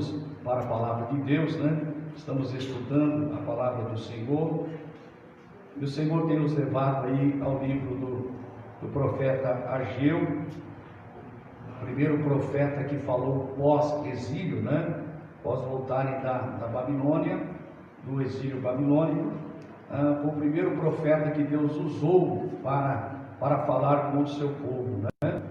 vamos para a palavra de Deus, né? Estamos estudando a palavra do Senhor, e o Senhor tem nos levado aí ao livro do profeta Ageu, o primeiro profeta que falou pós-exílio, né? Pós voltarem da Babilônia, do exílio babilônico. Foi o primeiro profeta que Deus usou para falar com o seu povo, né?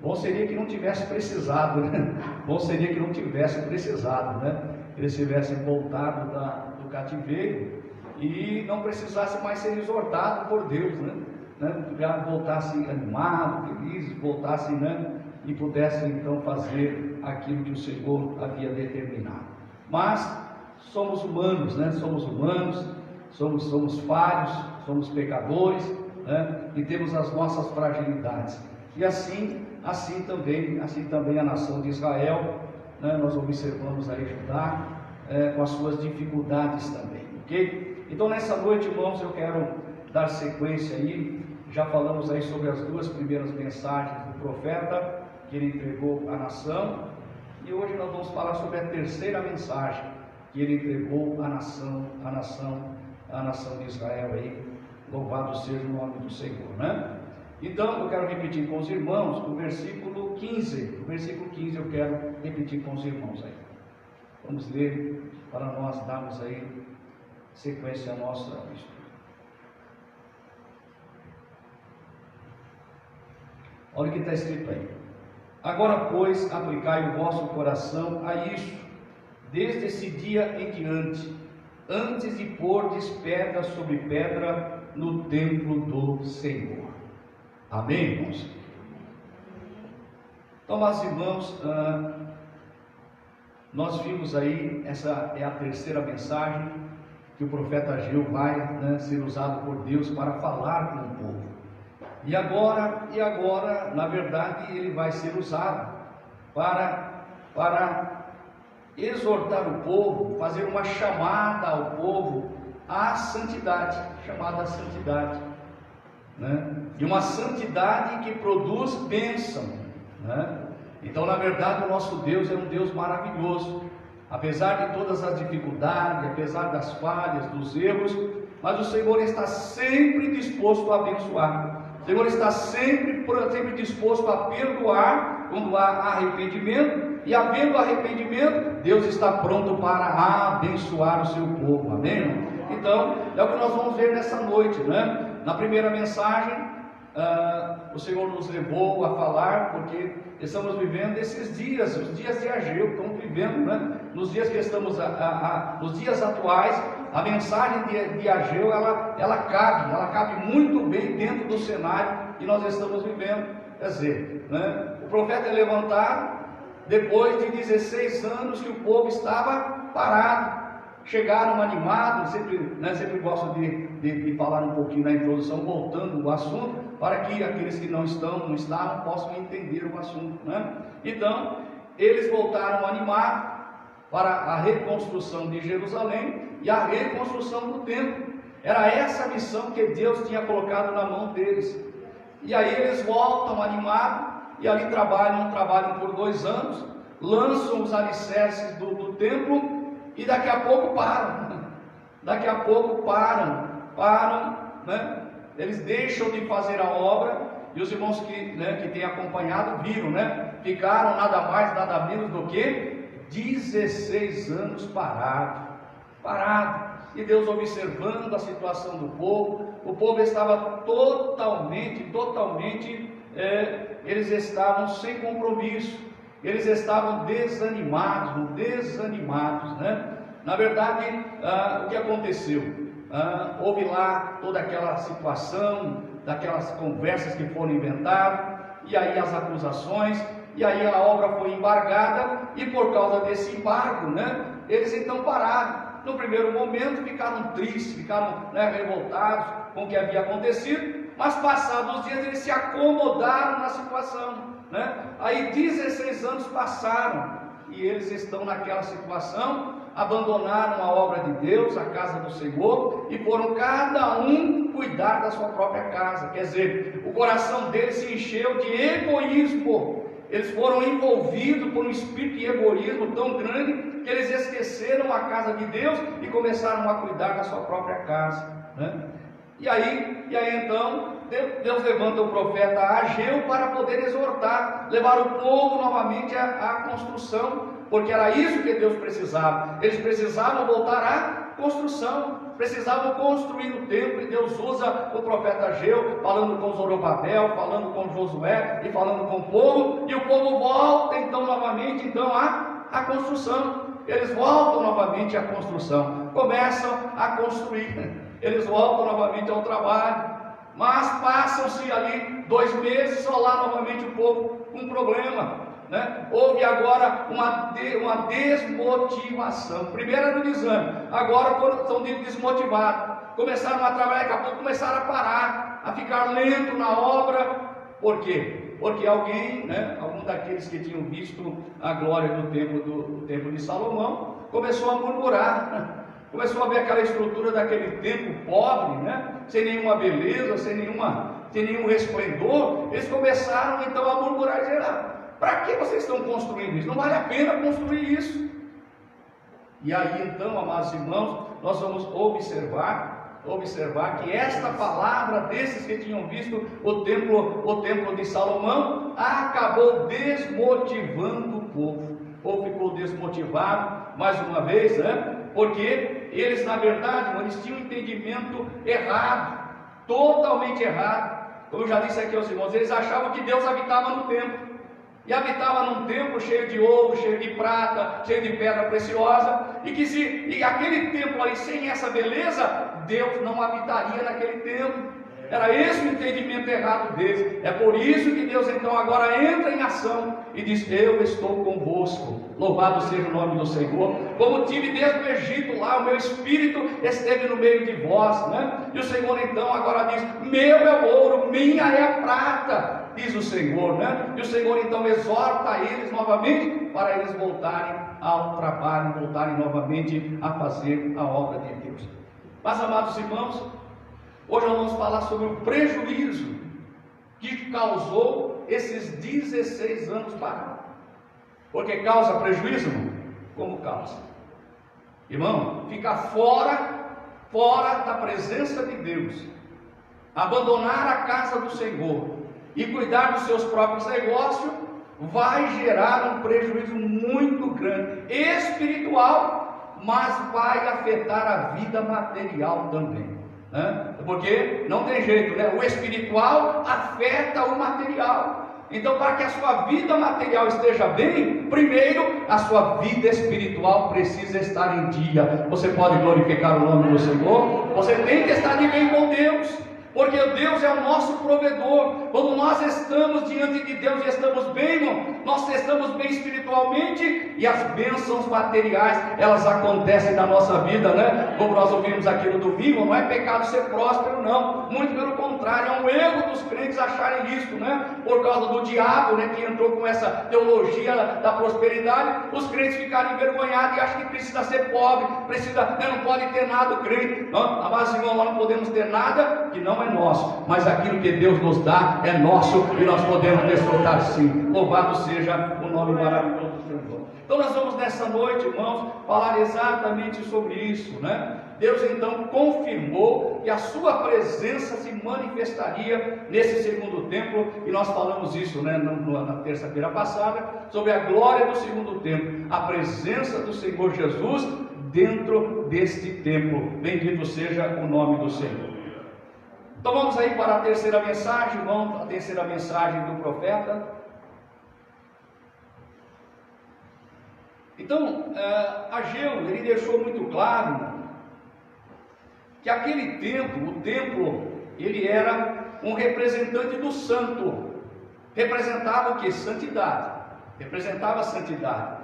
Bom seria que não tivesse precisado, né? Bom seria que não tivesse precisado, né? Eles tivessem voltado do cativeiro e não precisasse mais ser exortado por Deus, né? Já voltassem animados, felizes, voltassem, né? E pudessem então fazer aquilo que o Senhor havia determinado. Mas somos humanos, né? Somos humanos, somos falhos, somos pecadores, né? E temos as nossas fragilidades. E assim também a nação de Israel, né? Nós observamos aí Judá com as suas dificuldades também, ok? Então nessa noite, irmãos, eu quero dar sequência aí. Já falamos aí sobre as duas primeiras mensagens do profeta que ele entregou à nação, e hoje nós vamos falar sobre a terceira mensagem que ele entregou à nação de Israel aí. Louvado seja o nome do Senhor, né? Então eu quero repetir com os irmãos o versículo 15. O versículo 15 eu quero repetir com os irmãos aí. Vamos ler para nós darmos aí sequência à nossa estudo. Olha o que está escrito aí. Agora, pois, aplicai o vosso coração a isso, desde esse dia em diante, antes de pordes pedra sobre pedra no templo do Senhor. Amém, irmãos? Então, meus irmãos, nós vimos aí, essa é a terceira mensagem que o profeta Ageu vai, né, ser usado por Deus para falar com o povo. E agora, na verdade, ele vai ser usado para exortar o povo, fazer uma chamada ao povo à santidade, chamada à santidade, né? E uma santidade que produz bênção, né? Então, na verdade, o nosso Deus é um Deus maravilhoso, apesar de todas as dificuldades, apesar das falhas, dos erros, mas o Senhor está sempre disposto a abençoar. O Senhor está sempre disposto a perdoar quando há arrependimento, e havendo arrependimento, Deus está pronto para abençoar o seu povo, amém? Então, é o que nós vamos ver nessa noite, né? Na primeira mensagem, o Senhor nos levou a falar, porque estamos vivendo esses dias, os dias de Ageu, estamos vivendo, né? Nos dias que estamos, nos dias atuais, a mensagem de Ageu, ela cabe muito bem dentro do cenário que nós estamos vivendo. Quer dizer, né? O profeta é levantado depois de 16 anos que o povo estava parado. Chegaram animados, sempre gosto de falar um pouquinho na introdução, voltando ao assunto, para que aqueles que não estavam, possam entender o assunto, né? Então, eles voltaram animados para a reconstrução de Jerusalém e a reconstrução do templo. Era essa a missão que Deus tinha colocado na mão deles. E aí eles voltam animados e ali trabalham por 2 anos, lançam os alicerces do templo e daqui a pouco param, né? Eles deixam de fazer a obra, e os irmãos que têm acompanhado viram, né? Ficaram nada mais, nada menos do que 16 anos parado, e Deus observando a situação do povo. O povo estava totalmente, eles estavam sem compromisso, eles estavam desanimados, né? Na verdade, o que aconteceu? Houve lá toda aquela situação, daquelas conversas que foram inventadas, e aí as acusações, e aí a obra foi embargada, e por causa desse embargo, né, eles então pararam. No primeiro momento ficaram tristes, ficaram, né, revoltados com o que havia acontecido, mas passados os dias eles se acomodaram na situação, né? Aí 16 anos passaram, e eles estão naquela situação, abandonaram a obra de Deus, a casa do Senhor, e foram cada um cuidar da sua própria casa. Quer dizer, o coração deles se encheu de egoísmo, eles foram envolvidos por um espírito de egoísmo tão grande que eles esqueceram a casa de Deus e começaram a cuidar da sua própria casa, né? E aí então Deus levanta o profeta Ageu para poder exortar, levar o povo novamente à construção, porque era isso que Deus precisava. Eles precisavam voltar à construção, precisavam construir o templo, e Deus usa o profeta Ageu, falando com Zorobabel, falando com Josué e falando com o povo, e o povo volta então novamente à construção. Eles voltam novamente à construção, começam a construir, eles voltam novamente ao trabalho. Mas passam-se ali 2 meses, só lá novamente o povo com um problema, né? Houve agora uma desmotivação. Primeiro era no desânimo, agora estão desmotivados, começaram a trabalhar, daqui a pouco começaram a parar, a ficar lento na obra. Por quê? Porque alguém, algum daqueles que tinham visto a glória do templo de Salomão, começou a murmurar. Começou a ver aquela estrutura daquele templo pobre, sem nenhuma beleza, sem nenhum resplendor. Eles começaram então a murmurar e dizer: para que vocês estão construindo isso? Não vale a pena construir isso. E aí então, amados irmãos, nós vamos observar que esta palavra desses que tinham visto o templo de Salomão acabou desmotivando o povo. O povo ficou desmotivado mais uma vez, porque eles, na verdade, eles tinham um entendimento errado, totalmente errado. Como eu já disse aqui aos irmãos, eles achavam que Deus habitava no templo, e habitava num templo cheio de ouro, cheio de prata, cheio de pedra preciosa, e aquele templo ali, sem essa beleza, Deus não habitaria naquele templo. Era esse o entendimento errado deles. É por isso que Deus então agora entra em ação e diz: eu estou convosco, louvado seja o nome do Senhor. Como tive desde o Egito lá, o meu espírito esteve no meio de vós, E o Senhor então agora diz: meu é o ouro, minha é a prata, diz o Senhor, E o Senhor então exorta eles novamente para eles voltarem ao trabalho, voltarem novamente a fazer a obra de Deus. Mas, amados irmãos, hoje nós vamos falar sobre o prejuízo que causou esses 16 anos parados. Porque causa prejuízo, irmão? Como causa? Irmão, ficar fora da presença de Deus, abandonar a casa do Senhor e cuidar dos seus próprios negócios, vai gerar um prejuízo muito grande, espiritual, mas vai afetar a vida material também. Porque não tem jeito, o espiritual afeta o material. Então, para que a sua vida material esteja bem, primeiro a sua vida espiritual precisa estar em dia. Você pode glorificar o nome do Senhor, você tem que estar de bem com Deus, porque Deus é o nosso provedor. Quando nós estamos diante de Deus e estamos bem, irmão, nós estamos bem espiritualmente, e as bênçãos materiais, elas acontecem na nossa vida, Como nós ouvimos aqui no domingo, não é pecado ser próspero, não, muito pelo contrário, é um erro dos crentes acharem isso, por causa do diabo, que entrou com essa teologia da prosperidade. Os crentes ficaram envergonhados e acham que precisa ser pobre, não pode ter nada o crente. Mas, irmão, nós não podemos ter nada que não é nosso, mas aquilo que Deus nos dá é nosso, e nós podemos desfrutar sim. Louvado seja o nome maravilhoso do Senhor. Então nós vamos nessa noite, irmãos, falar exatamente sobre isso, Deus então confirmou que a sua presença se manifestaria nesse segundo templo, e nós falamos isso, na terça-feira passada, sobre a glória do segundo templo, a presença do Senhor Jesus dentro deste templo. Bendito seja o nome do Senhor. Então vamos aí para a terceira mensagem, irmão, a terceira mensagem do profeta. Então, Ageu, ele deixou muito claro que aquele templo, o templo, ele era um representante do santo, representava o que? Santidade, representava a santidade.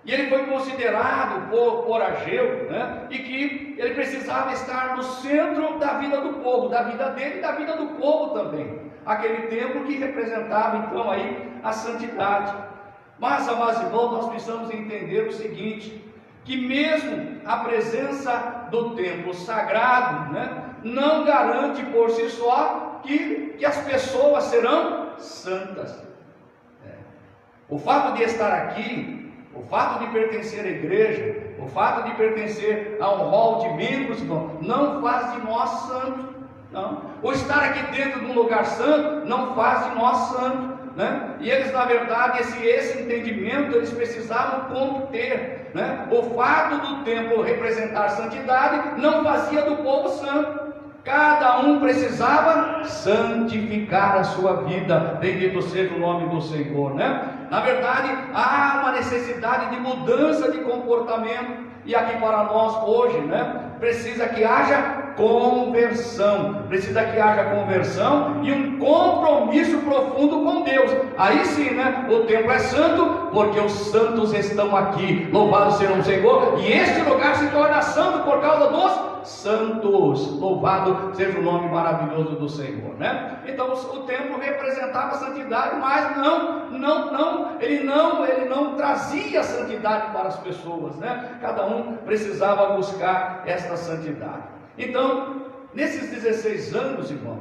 E ele foi considerado por Ageu, e que ele precisava estar no centro da vida do povo, da vida dele e da vida do povo também. Aquele templo que representava então aí a santidade. Mas, amados irmãos, nós precisamos entender o seguinte, que mesmo a presença do templo sagrado, não garante por si só que as pessoas serão santas. O fato de estar aqui, o fato de pertencer à igreja, o fato de pertencer a um hall de membros, não faz de nós santos, não. O estar aqui dentro de um lugar santo não faz de nós santos, né? E eles, na verdade, esse entendimento eles precisavam ter, né? O fato do templo representar santidade não fazia do povo santo. Cada um precisava santificar a sua vida. Bendito seja o nome do Senhor, né? Na verdade, há uma necessidade de mudança de comportamento. E aqui para nós hoje, né? Precisa que haja conversão. Precisa que haja conversão e um compromisso profundo com Deus. Aí sim, né? O templo é santo porque os santos estão aqui. Louvado seja o Senhor. E este lugar se torna santo por causa dos santos. Louvado seja o nome maravilhoso do Senhor, né? Então o templo representava a santidade, mas ele não trazia santidade para as pessoas, né? Cada um precisava buscar esta santidade. Então, nesses 16 anos, irmão,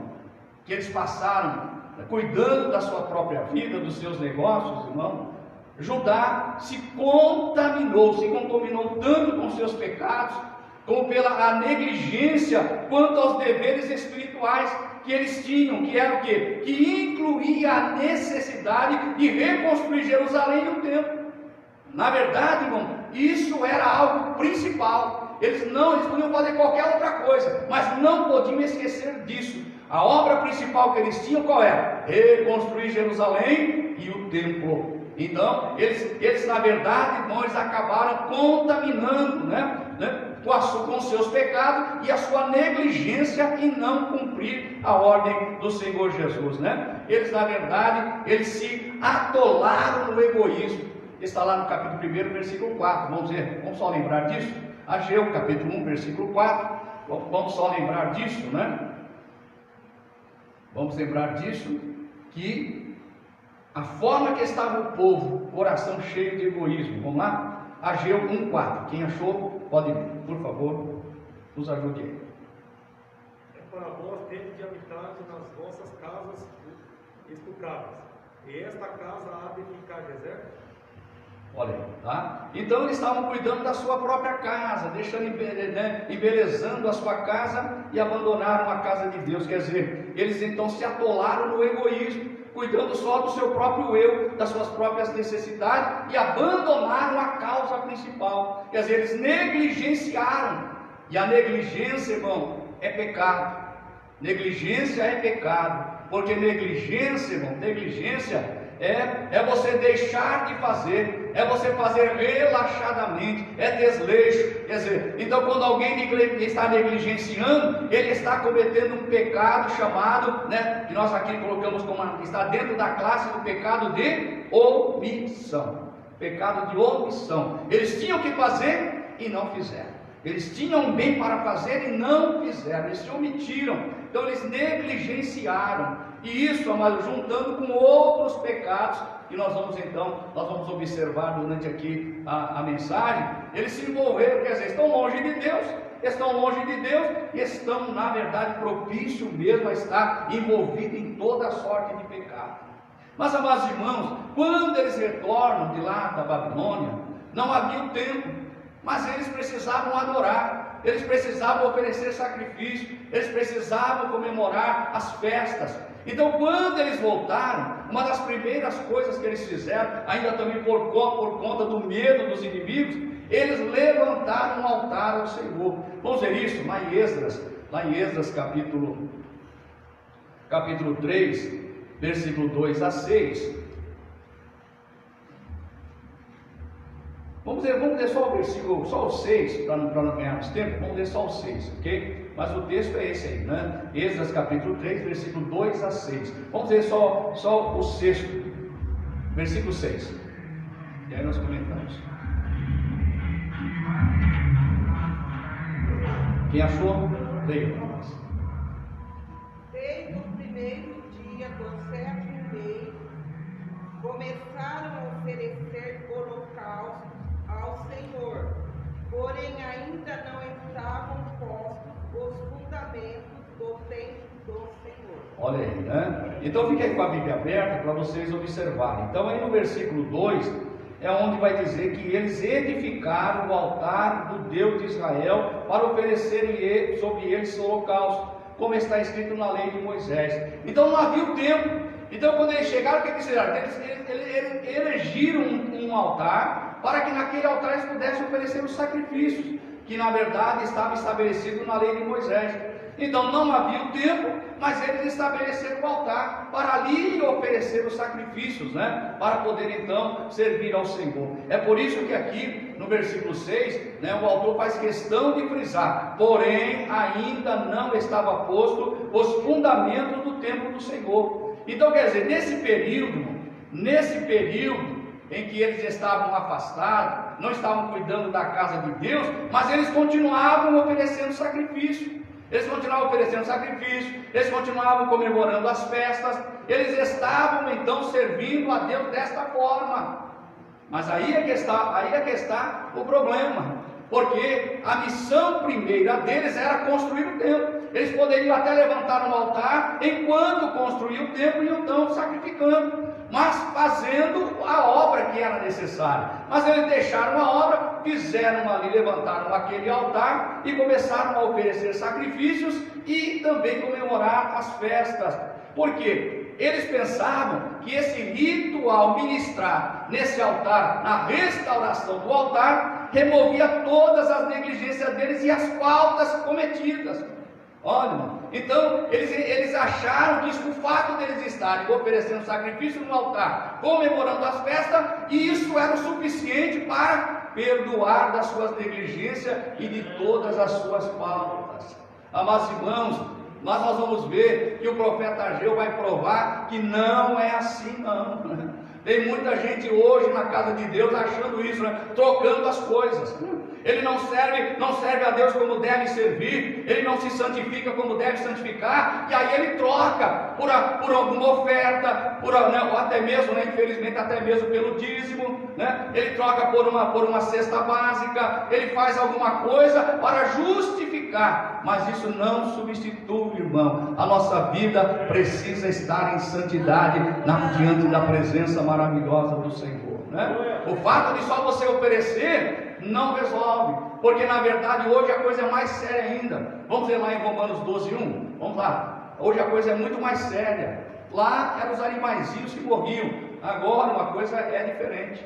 que eles passaram cuidando da sua própria vida, dos seus negócios, irmão, Judá se contaminou tanto com seus pecados, como pela negligência quanto aos deveres espirituais que eles tinham, que era o quê? Que incluía a necessidade de reconstruir Jerusalém e o templo. Na verdade, irmão, isso era algo principal. Eles podiam fazer qualquer outra coisa, mas não podiam esquecer disso. A obra principal que eles tinham, qual era? Reconstruir Jerusalém e o templo. Então, eles na verdade, irmão, eles acabaram contaminando, né? Com seus pecados e a sua negligência em não cumprir a ordem do Senhor Jesus, né? Eles na verdade, eles se atolaram no egoísmo. Está lá no capítulo 1, versículo 4, vamos só lembrar disso. Ageu, capítulo 1, versículo 4, vamos só lembrar disso, né? Vamos lembrar disso, que a forma que estava o povo, coração cheio de egoísmo. Vamos lá? Ageu 1,4. Quem achou, pode ler, por favor, nos ajude aí. É para vós ter de habitar nas vossas casas estupradas, e esta casa há de ficar deserta? Olha aí, tá? Então eles estavam cuidando da sua própria casa, embelezando a sua casa e abandonaram a casa de Deus. Quer dizer, eles então se atolaram no egoísmo, cuidando só do seu próprio eu, das suas próprias necessidades, e abandonaram a causa principal. Quer dizer, eles negligenciaram, e a negligência, irmão, é pecado. Negligência é pecado, porque negligência, irmão, é você deixar de fazer, é você fazer relaxadamente, é desleixo. Quer dizer, então quando alguém está negligenciando, ele está cometendo um pecado chamado, né, que nós aqui colocamos como está dentro da classe do pecado de omissão. Pecado de omissão. Eles tinham que fazer e não fizeram. Eles tinham bem para fazer e não fizeram. Eles se omitiram. Então eles negligenciaram. E isso, amado, juntando com outros pecados, que nós vamos observar durante aqui a mensagem, eles se envolveram, quer dizer, estão longe de Deus e estão, na verdade, propício mesmo a estar envolvido em toda sorte de pecado. Mas, amados irmãos, quando eles retornam de lá da Babilônia, não havia o templo, mas eles precisavam adorar, eles precisavam oferecer sacrifício, eles precisavam comemorar as festas. Então, quando eles voltaram, uma das primeiras coisas que eles fizeram, ainda também por conta do medo dos inimigos, eles levantaram um altar ao Senhor. Vamos ver isso lá em Esdras capítulo 3, versículo 2 a 6. Vamos ler só o versículo, só o 6, para não ganharmos tempo. Vamos ler só o 6, ok? Mas o texto é esse aí, né? Esdras capítulo 3, versículo 2 a 6. Vamos ler só o 6º, versículo 6. E aí nós comentamos. Quem achou? Leia para nós. Desde o primeiro dia do 7º mês, começaram a oferecer holocaustos ao Senhor, porém ainda não estavam postos os fundamentos do templo do Senhor. Olha aí, né? Então fique aí com a Bíblia aberta para vocês observarem. Então aí no versículo 2 é onde vai dizer que eles edificaram o altar do Deus de Israel para oferecerem sobre eles holocausto, como está escrito na lei de Moisés. Então não havia o templo. Então quando eles chegaram, o que eles fizeram? Eles erigiram um altar para que naquele altar eles pudessem oferecer os sacrifícios, que na verdade estava estabelecido na lei de Moisés. Então não havia o templo, mas eles estabeleceram o altar para ali oferecer os sacrifícios, né? Para poder então servir ao Senhor. É por isso que aqui no versículo 6, né, o autor faz questão de frisar: porém ainda não estava posto os fundamentos do templo do Senhor. Então quer dizer, nesse período em que eles estavam afastados, não estavam cuidando da casa de Deus, mas eles continuavam oferecendo sacrifício. Eles continuavam oferecendo sacrifício, eles continuavam comemorando as festas, eles estavam então servindo a Deus desta forma. Mas aí é que está o problema, porque a missão primeira deles era construir o templo. Eles poderiam até levantar um altar enquanto construíam o templo e então sacrificando, mas fazendo a obra que era necessária. Mas eles deixaram a obra, fizeram ali, levantaram aquele altar e começaram a oferecer sacrifícios e também comemorar as festas. Por quê? Eles pensavam que esse ritual ministrar nesse altar, na restauração do altar, removia todas as negligências deles e as faltas cometidas. Olha, irmão, então eles acharam que o fato deles estarem oferecendo sacrifício no altar, comemorando as festas, e isso era o suficiente para perdoar das suas negligências e de todas as suas faltas. Amados irmãos, nós vamos ver que o profeta Ageu vai provar que não é assim não. Tem muita gente hoje na casa de Deus achando isso, né? Trocando as coisas. Ele não serve a Deus como deve servir, ele não se santifica como deve santificar, e aí ele troca por alguma oferta, ou até mesmo, né, infelizmente, até mesmo pelo dízimo, né? Ele troca por uma cesta básica, ele faz alguma coisa para justificar, mas isso não substitui, irmão. A nossa vida precisa estar em santidade diante da presença maravilhosa do Senhor, né? O fato de só você oferecer não resolve, porque na verdade hoje a coisa é mais séria ainda. Vamos ver lá em Romanos 12:1, vamos lá. Hoje a coisa é muito mais séria. Lá eram os animaizinhos que morriam, agora uma coisa é diferente.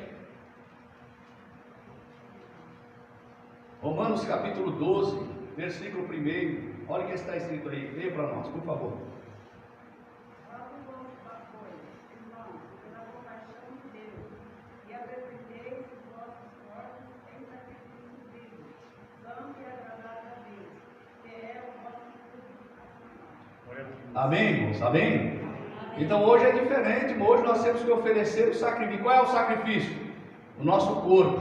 Romanos capítulo 12, versículo 1, olha o que está escrito aí, leia para nós, por favor. Amém, irmãos? Amém? Então hoje é diferente, hoje nós temos que oferecer o sacrifício. Qual é o sacrifício? O nosso corpo.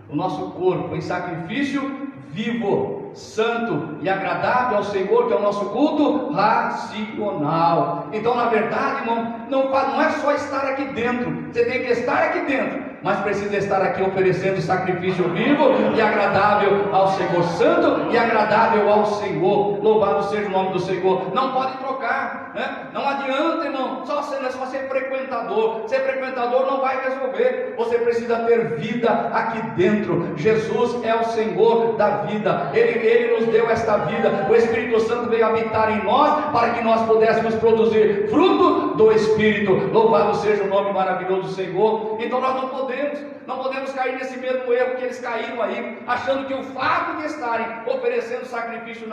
O nosso corpo em sacrifício vivo, santo e agradável ao Senhor, que é o nosso culto racional. Então, na verdade, irmão, não é só estar aqui dentro, você tem que estar aqui dentro, mas precisa estar aqui oferecendo sacrifício vivo e agradável ao Senhor, santo e agradável ao Senhor. Louvado seja o nome do Senhor. Não pode trocar, né? Não adianta, irmão, só ser frequentador. Ser frequentador não vai resolver. Você precisa ter vida aqui dentro. Jesus é o Senhor da vida. Ele nos deu esta vida. O Espírito Santo veio habitar em nós para que nós pudéssemos produzir fruto do Espírito. Louvado seja o nome maravilhoso do Senhor. Então nós não podemos cair nesse mesmo erro que eles caíram aí, achando que o fato de estarem oferecendo sacrifício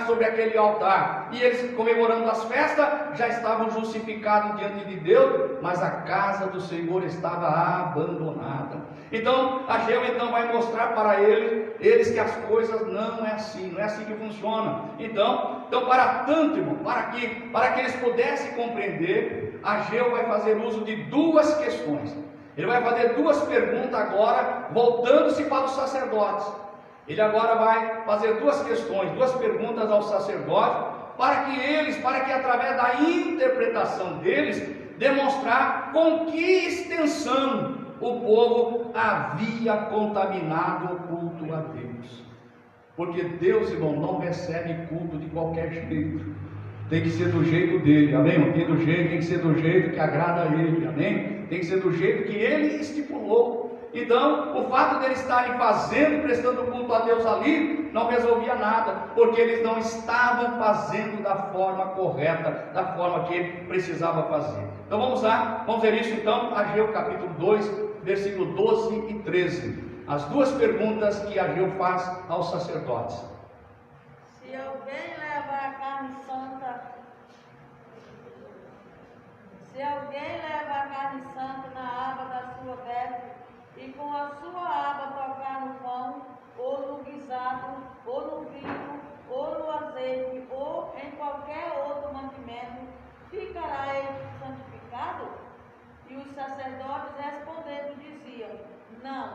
sobre aquele altar, e eles comemorando as festas, já estavam justificados diante de Deus, mas a casa do Senhor estava abandonada. Então Ageu vai mostrar para eles que as coisas não é assim que funciona. Então para tanto, irmão, para que eles pudessem compreender, Ageu vai fazer uso de duas questões. Ele vai fazer duas perguntas agora, voltando-se para os sacerdotes. Ele agora vai fazer duas perguntas aos sacerdotes, para que através da interpretação deles, demonstrar com que extensão o povo havia contaminado o culto a Deus. Porque Deus, irmão, não recebe culto de qualquer jeito. Tem que ser do jeito dele, amém? Não tem do jeito, tem que ser do jeito que agrada a ele, amém? Tem que ser do jeito que ele estipulou. Então, o fato deles estarem fazendo, prestando culto a Deus ali, não resolvia nada, porque eles não estavam fazendo da forma correta, da forma que ele precisava fazer. Então vamos lá, vamos ver isso então, Ageu capítulo 2, versículo 12 e 13. As duas perguntas que Ageu faz aos sacerdotes. Se alguém leva a carne santa, na aba da sua veste, e com a sua aba tocar no pão, ou no guisado, ou no vinho, ou no azeite, ou em qualquer outro mantimento, ficará ele santificado? E os sacerdotes respondendo diziam: não.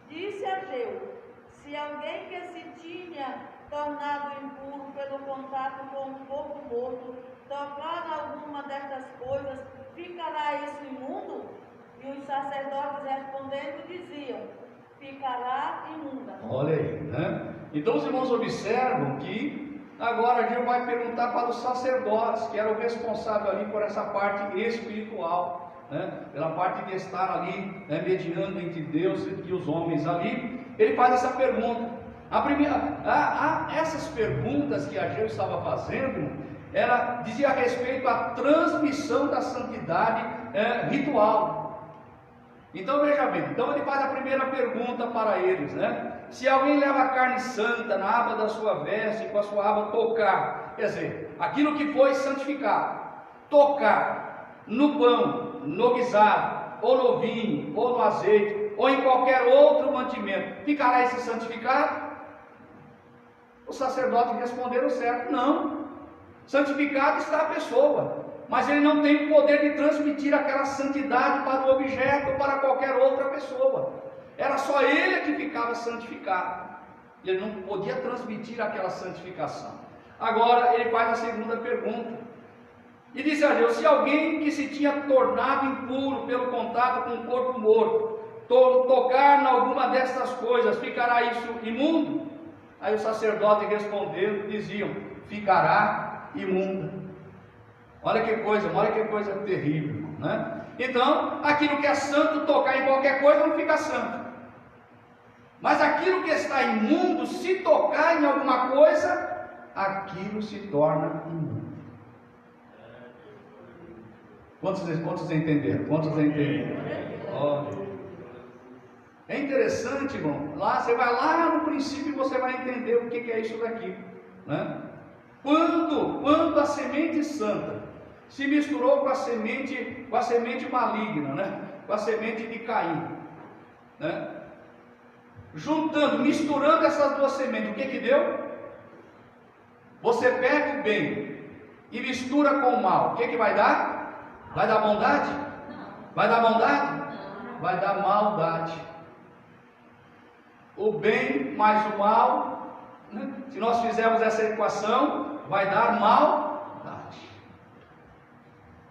Disse Ageu: se alguém que se tinha tornado impuro pelo contato com um corpo morto tocar em alguma destas coisas, ficará isso imundo? E os sacerdotes respondendo diziam: ficará imunda. Olha aí, né? Então os irmãos observam que agora Ageu vai perguntar para os sacerdotes, que eram responsáveis ali por essa parte espiritual, né? Pela parte de estar ali, né, mediando entre Deus e os homens ali. Ele faz essa pergunta. Essas perguntas que Ageu estava fazendo, ela dizia a respeito à transmissão da santidade ritual. Então veja bem, então ele faz a primeira pergunta para eles, né? Se alguém leva a carne santa na aba da sua veste, com a sua aba tocar, quer dizer, aquilo que foi santificado, tocar no pão, no guisado, ou no vinho, ou no azeite, ou em qualquer outro mantimento, ficará esse santificado? Os sacerdotes responderam certo: não. Santificado está a pessoa, mas ele não tem o poder de transmitir aquela santidade para o objeto ou para qualquer outra pessoa. Era só ele que ficava santificado, ele não podia transmitir aquela santificação. Agora ele faz a segunda pergunta e diz a Deus: se alguém que se tinha tornado impuro pelo contato com o corpo morto tocar em alguma destas coisas, ficará isso imundo? Aí os sacerdotes respondendo diziam: ficará imunda. Olha que coisa terrível, né? Então, aquilo que é santo, tocar em qualquer coisa, não fica santo. Mas aquilo que está imundo, se tocar em alguma coisa, aquilo se torna imundo. Quantos entenderam? Olha. É interessante, irmão. Lá você vai lá no princípio e você vai entender o que é isso daqui, né? Quando a semente santa se misturou com a semente maligna, né? Com a semente de Caim, né? Misturando essas duas sementes, o que deu? Você pega o bem e mistura com o mal, o que vai dar? Vai dar bondade? Vai dar bondade? Vai dar maldade. O bem mais o mal, né? Se nós fizermos essa equação, vai dar maldade.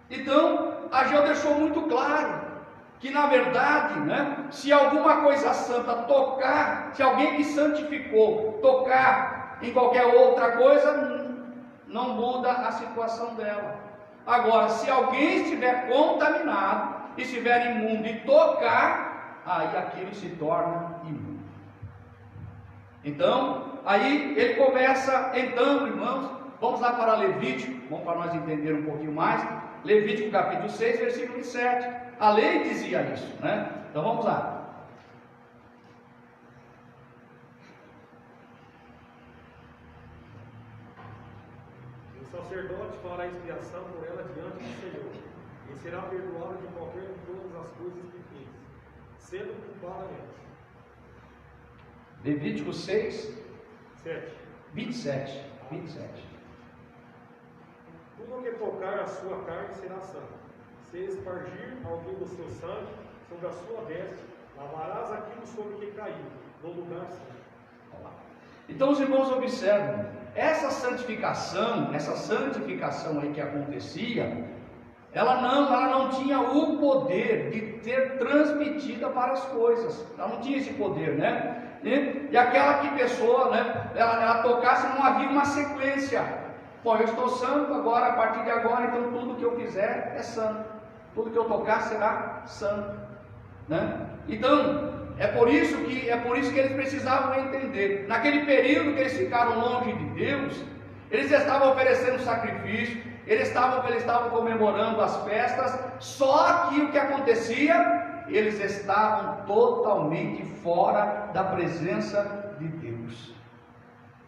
Então, Ageu deixou muito claro que, na verdade, né, se alguma coisa santa tocar, se alguém que santificou tocar em qualquer outra coisa, não muda a situação dela. Agora, se alguém estiver contaminado, estiver imundo e tocar, aí aquilo se torna imundo. Então, aí ele começa, então, irmãos, vamos lá para Levítico, vamos para nós entender um pouquinho mais. Levítico capítulo 6, versículo 7. A lei dizia isso, né? Então vamos lá. O sacerdote fará expiação por ela diante do Senhor, e será perdoado de qualquer de todas as coisas que fez, sendo culpado nelas. Levítico 6, 27. 27. Tudo que tocar a sua carne será santo. Se espargir alguém do seu sangue sobre a sua veste, lavarás aquilo sobre que caiu, no lugar santo. Então os irmãos observam, essa santificação aí que acontecia, ela não tinha o poder de ter transmitida para as coisas, ela não tinha esse poder, né? E aquela que pessoa, né, ela tocasse, não havia uma sequência. Bom, eu estou santo agora, a partir de agora, então tudo que eu fizer é santo. Tudo que eu tocar será santo, né? Então, é por isso que eles precisavam entender. Naquele período que eles ficaram longe de Deus, eles estavam oferecendo sacrifício, eles estavam comemorando as festas, só que o que acontecia? Eles estavam totalmente fora da presença de Deus.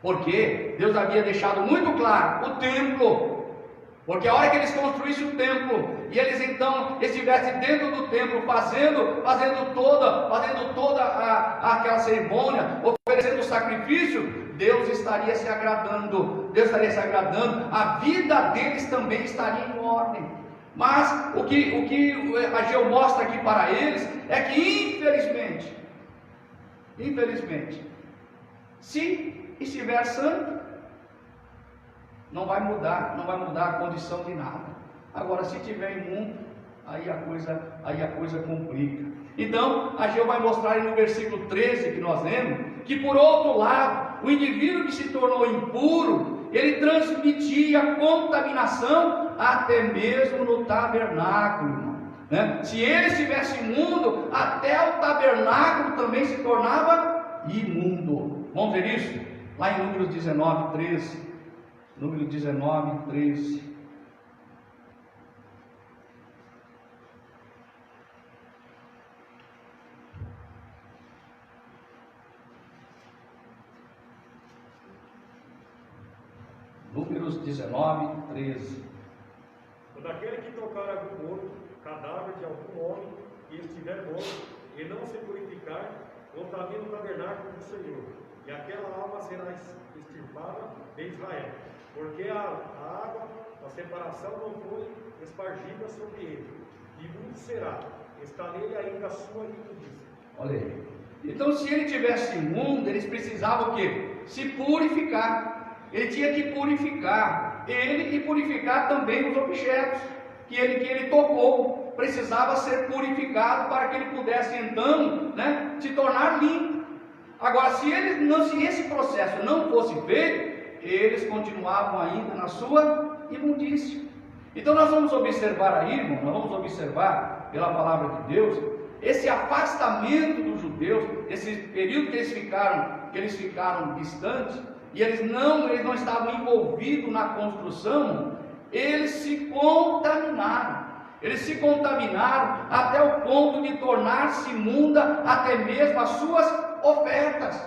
Porque Deus havia deixado muito claro o templo. Porque a hora que eles construíssem o templo, e eles então estivessem dentro do templo, fazendo toda aquela cerimônia, oferecendo o sacrifício, Deus estaria se agradando, a vida deles também estaria em ordem. Mas o que Ageu mostra aqui para eles é que infelizmente, se estiver santo, não vai mudar a condição de nada. Agora, se tiver imundo, aí a coisa complica. Então, Ageu vai mostrar aí no versículo 13 que nós lemos, que por outro lado, o indivíduo que se tornou impuro, ele transmitia contaminação até mesmo no tabernáculo, né? Se ele estivesse imundo, até o tabernáculo também se tornava imundo. Vamos ver isso? Lá em Números 19, 13. Número 19, 13. Números 19, 13. Quando aquele que tocar algum morto, cadáver de algum homem, e estiver morto, e não se purificar, contamina o tabernáculo do Senhor, e aquela alma será extirpada de Israel. Porque a água da separação não foi espargida sobre ele, imundo será, está nele ainda a sua imundícia. Olha aí. Então, se ele tivesse imundo, eles precisavam o quê? Se purificar. Ele tinha que purificar ele e purificar também os objetos que ele tocou. Precisava ser purificado para que ele pudesse então, né, se tornar limpo. Agora, se esse processo não fosse feito, eles continuavam ainda na sua imundícia. Então nós vamos observar aí, irmão, nós vamos observar pela palavra de Deus, esse afastamento dos judeus, esse período que eles ficaram distantes, e eles não estavam envolvidos na construção, eles se contaminaram. Eles se contaminaram até o ponto de tornar-se imunda até mesmo as suas ofertas.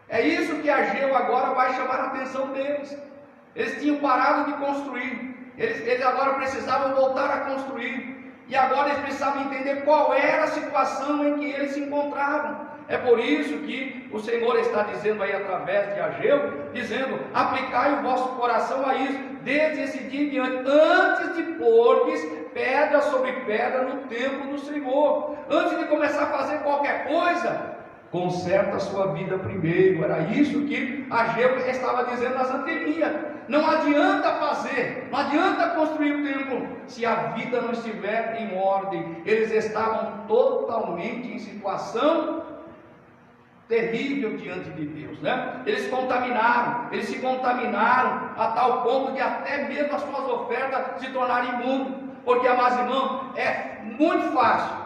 É isso que Ageu agora vai chamar a atenção deles. Eles tinham parado de construir, eles agora precisavam voltar a construir, e agora eles precisavam entender qual era a situação em que eles se encontravam. É por isso que o Senhor está dizendo aí através de Ageu, dizendo: aplicai o vosso coração a isso, desde esse dia em diante, antes de pordes pedra sobre pedra no templo do Senhor. Antes de começar a fazer qualquer coisa, conserta a sua vida primeiro. Era isso que Ageu estava dizendo nas anteninhas. Não adianta fazer, não adianta construir o templo se a vida não estiver em ordem. Eles estavam totalmente em situação terrível diante de Deus, né? Eles se contaminaram a tal ponto de até mesmo as suas ofertas se tornarem imundas. Porque, amados irmãos, é muito fácil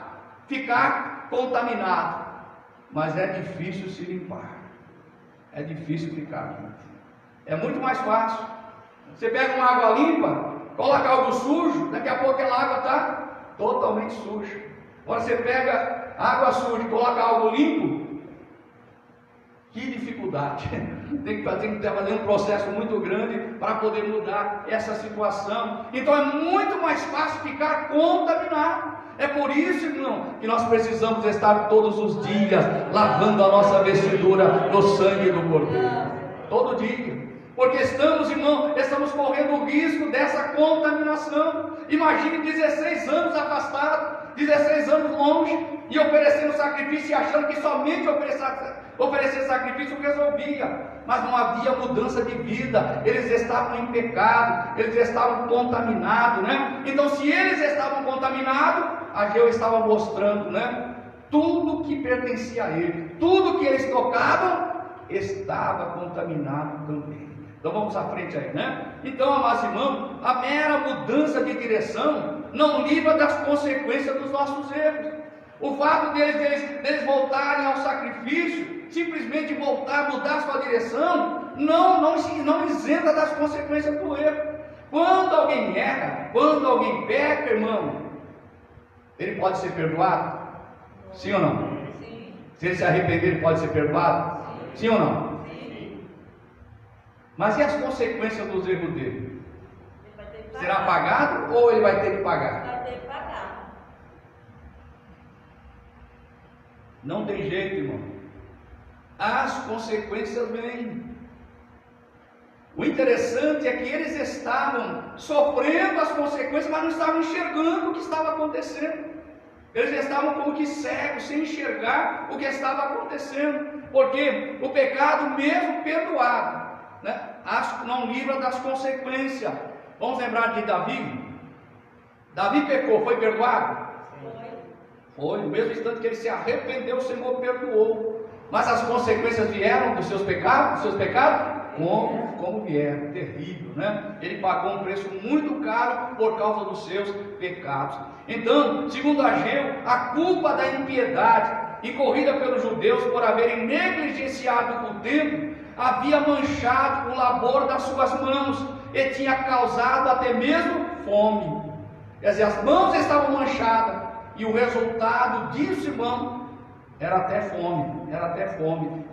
ficar contaminado, mas é difícil se limpar. É difícil ficar limpo. É muito mais fácil. Você pega uma água limpa, coloca algo sujo, daqui a pouco aquela água está totalmente suja. Agora você pega água suja e coloca algo limpo, que dificuldade. Tem que fazer um processo muito grande para poder mudar essa situação. Então é muito mais fácil ficar contaminado. É por isso, irmão, que nós precisamos estar todos os dias lavando a nossa vestidura no sangue do Cordeiro. Todo dia. Porque estamos correndo o risco dessa contaminação. Imagine 16 anos afastado, 16 anos longe, e oferecendo sacrifício e achando que somente oferecer sacrifício resolvia. Mas não havia mudança de vida. Eles estavam em pecado, eles estavam contaminados, né? Então, se eles estavam contaminados, Ageu estava mostrando, né? Tudo que pertencia a ele, tudo que eles tocavam, estava contaminado também. Então vamos à frente aí, né? Então, amados irmãos, a mera mudança de direção não livra das consequências dos nossos erros. O fato deles voltarem ao sacrifício, simplesmente voltar, mudar sua direção, não isenta das consequências do erro. Quando alguém erra, quando alguém peca, irmão, ele pode ser perdoado? Sim ou não? Sim. Se ele se arrepender, ele pode ser perdoado? Sim ou não? Sim. Mas e as consequências dos erros dele? Ele vai ter que pagar. Será pagado ou ele vai ter que pagar? Vai ter que pagar. Não tem jeito, irmão. As consequências vêm. O interessante é que eles estavam sofrendo as consequências, mas não estavam enxergando o que estava acontecendo. Eles estavam como que cegos, sem enxergar o que estava acontecendo. Porque o pecado, mesmo perdoado, né, não livra das consequências. Vamos lembrar de Davi? Davi pecou, foi perdoado? Foi, no mesmo instante que ele se arrependeu, o Senhor perdoou. Mas as consequências vieram dos seus pecados? Como vieram, terrível, né? Ele pagou um preço muito caro por causa dos seus pecados. Então, segundo Ageu, a culpa da impiedade incorrida pelos judeus por haverem negligenciado o templo havia manchado o labor das suas mãos e tinha causado até mesmo fome. Quer dizer, as mãos estavam manchadas e o resultado disso, irmão, era até fome,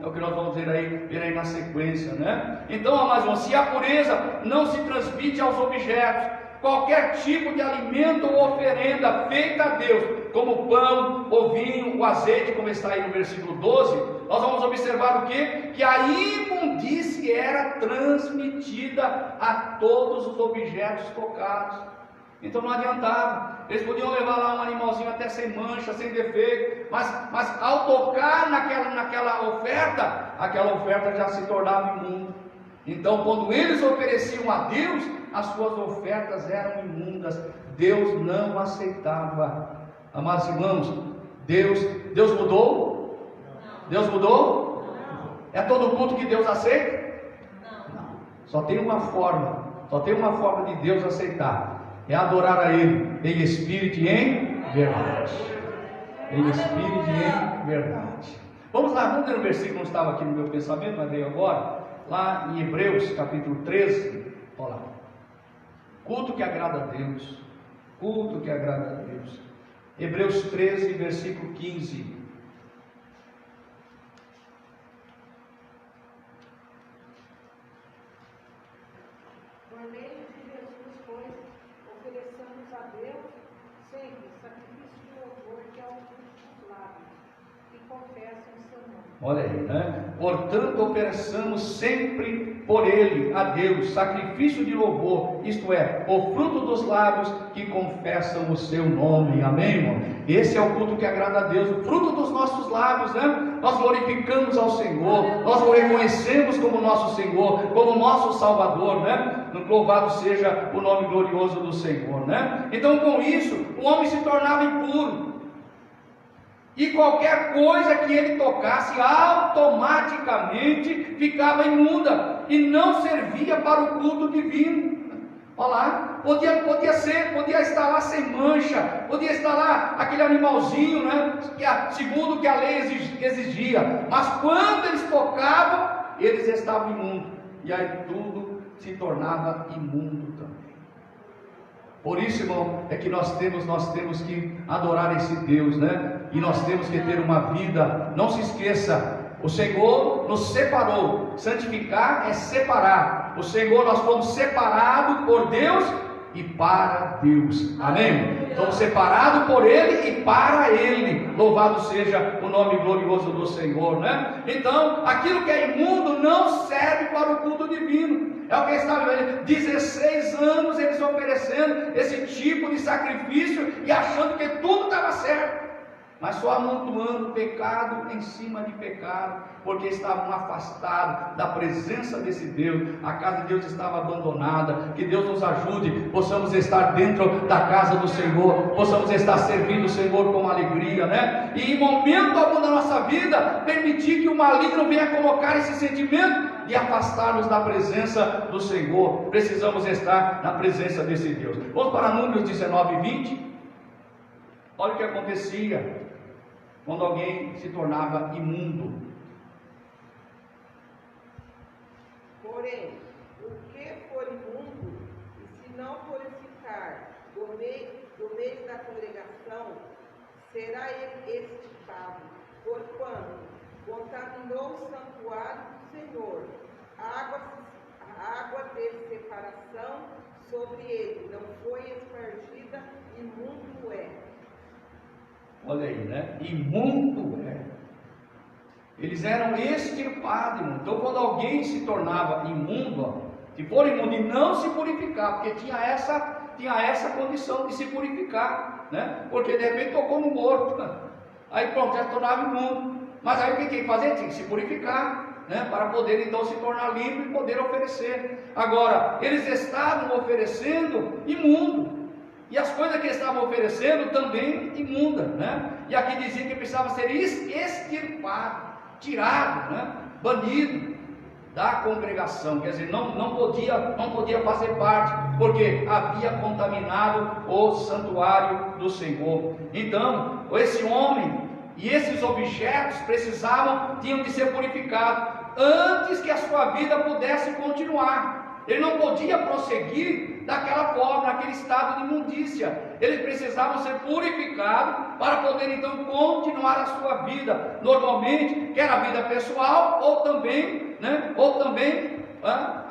é o que nós vamos ver aí na sequência, né? Então, amados irmãos, se a pureza não se transmite aos objetos, qualquer tipo de alimento ou oferenda feita a Deus, como o pão, o vinho, o azeite, como está aí no versículo 12, nós vamos observar o quê? Que a imundície era transmitida a todos os objetos tocados. Então não adiantava, eles podiam levar lá um animalzinho até sem mancha, sem defeito, mas ao tocar naquela oferta, aquela oferta já se tornava imunda. Então quando eles ofereciam a Deus, as suas ofertas eram imundas, Deus não aceitava. Amados irmãos, Deus mudou? Não. Deus mudou? Não. É todo culto que Deus aceita? Não. Só tem uma forma de Deus aceitar. É adorar a Ele em espírito e em verdade. Em espírito e em verdade. Vamos lá, vamos ler o versículo que não estava aqui no meu pensamento, mas veio agora. Lá em Hebreus capítulo 13. Olha lá. Culto que agrada a Deus. Culto que agrada a Deus. Hebreus 13, versículo 15. Por meio de Jesus, pois, ofereçamos a Deus sempre sacrifício de louvor, que é o fruto dos lábios, que confessam o seu nome. Olha aí, né? Portanto, ofereçamos sempre por Ele, a Deus, sacrifício de louvor, isto é, o fruto dos lábios que confessam o seu nome. Amém, irmão? Esse é o culto que agrada a Deus, o fruto dos nossos lábios, né? Nós glorificamos ao Senhor, nós o reconhecemos como nosso Senhor, como nosso Salvador, né? Louvado seja o nome glorioso do Senhor, né? Então, com isso, o homem se tornava impuro. E qualquer coisa que ele tocasse automaticamente ficava imunda e não servia para o culto divino. Olha lá, podia estar lá sem mancha, podia estar lá aquele animalzinho, né, segundo o que a lei exigia, mas quando eles tocavam, eles estavam imundos, e aí tudo se tornava imundo também. Por isso, irmão, é que nós temos que adorar esse Deus, né? E nós temos que ter uma vida, não se esqueça, o Senhor nos separou. Santificar é separar. O Senhor, nós fomos separados por Deus e para Deus. Amém? Somos separados por Ele e para Ele. Louvado seja o nome glorioso do Senhor, né? Então, aquilo que é imundo não serve para o culto divino. É o que está vendo, 16 anos eles oferecendo esse tipo de sacrifício e achando que tudo estava certo. mas só amontoando pecado em cima de pecado, porque estavam afastados da presença desse Deus. A casa de Deus estava abandonada. Que Deus nos ajude, possamos estar dentro da casa do Senhor, possamos estar servindo o Senhor com alegria, né? E em momento algum da nossa vida, permitir que o maligno venha colocar esse sentimento de afastar-nos da presença do Senhor. Precisamos estar na presença desse Deus. Vamos para Números 19 e 20. Olha o que acontecia quando alguém se tornava imundo. Porém, o que for imundo, e se não purificar do meio da congregação, será ele extirpado, porquanto contaminou o santuário do Senhor. A água de separação sobre ele não foi espargida, imundo é. Olha aí, né? Imundo é. Eles eram extirpados. Então, quando alguém se tornava imundo, ó, se for imundo e não se purificar, porque tinha essa condição de se purificar, né? Porque de repente tocou no morto, aí pronto, já se tornava imundo. Mas aí o que tinha que fazer? Tinha que se purificar, né? Para poder então se tornar limpo e poder oferecer. Agora, eles estavam oferecendo imundo. E as coisas que eles estavam oferecendo também imundas, né? E aqui dizia que precisava ser extirpado, tirado, né? Banido da congregação. Quer dizer, não podia fazer parte, porque havia contaminado o santuário do Senhor. Então, esse homem e esses objetos tinham de ser purificados antes que a sua vida pudesse continuar. Ele não podia prosseguir daquela forma, naquele estado de imundícia. Eles precisavam ser purificados para poder então continuar a sua vida normalmente, quer a vida pessoal ou também,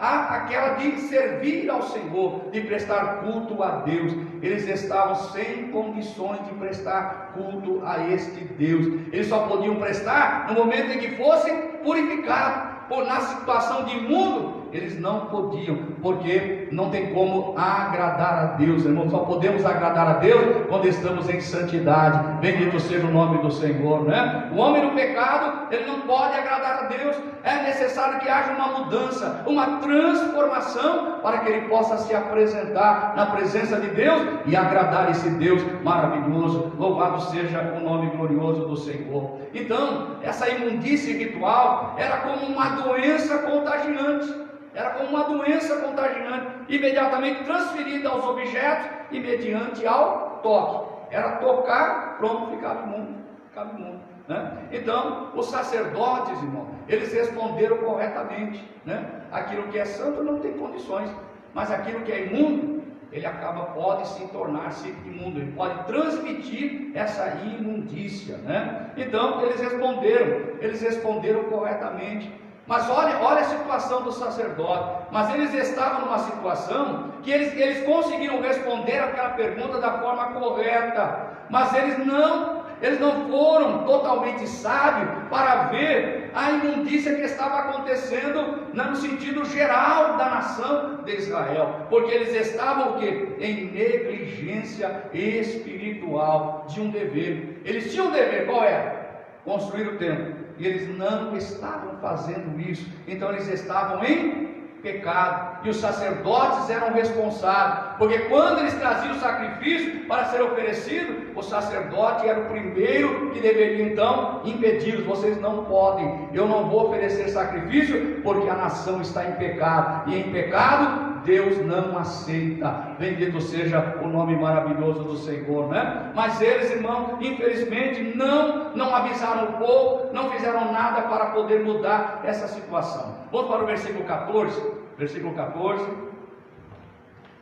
aquela de servir ao Senhor, de prestar culto a Deus. Eles estavam sem condições de prestar culto a este Deus. Eles só podiam prestar no momento em que fossem purificados. Na situação de imundo, eles não podiam, porque não tem como agradar a Deus, irmãos. Só podemos agradar a Deus quando estamos em santidade. Bendito seja o nome do Senhor, né? O homem no pecado, ele não pode agradar a Deus. É necessário que haja uma mudança, uma transformação, para que ele possa se apresentar na presença de Deus e agradar esse Deus maravilhoso. Louvado seja o nome glorioso do Senhor. Então, essa imundície ritual era como uma doença contagiante. Era como uma doença contagiante, imediatamente transferida aos objetos e mediante ao toque. Era tocar, pronto, ficava imundo, né? Então, os sacerdotes, irmão, eles responderam corretamente, né? Aquilo que é santo não tem condições, mas aquilo que é imundo, ele pode se tornar-se imundo, ele pode transmitir essa imundícia, né? Então, eles responderam corretamente. Mas olha a situação do sacerdote. Mas eles estavam numa situação que eles conseguiram responder aquela pergunta da forma correta, mas eles não foram totalmente sábios para ver a imundícia que estava acontecendo no sentido geral da nação de Israel, porque eles estavam o quê? Em negligência espiritual de um dever. Eles tinham um dever, qual era? Construir o templo. E eles não estavam fazendo isso. Então eles estavam em pecado. E os sacerdotes eram responsáveis, porque quando eles traziam o sacrifício para ser oferecido, o sacerdote era o primeiro que deveria então impedi-los. Vocês não podem, eu não vou oferecer sacrifício, porque a nação está em pecado. E em pecado Deus não aceita. Bendito seja o nome maravilhoso do Senhor, né? Mas eles, irmãos, infelizmente não avisaram o povo, não fizeram nada para poder mudar essa situação. Vamos para o versículo 14. Versículo 14.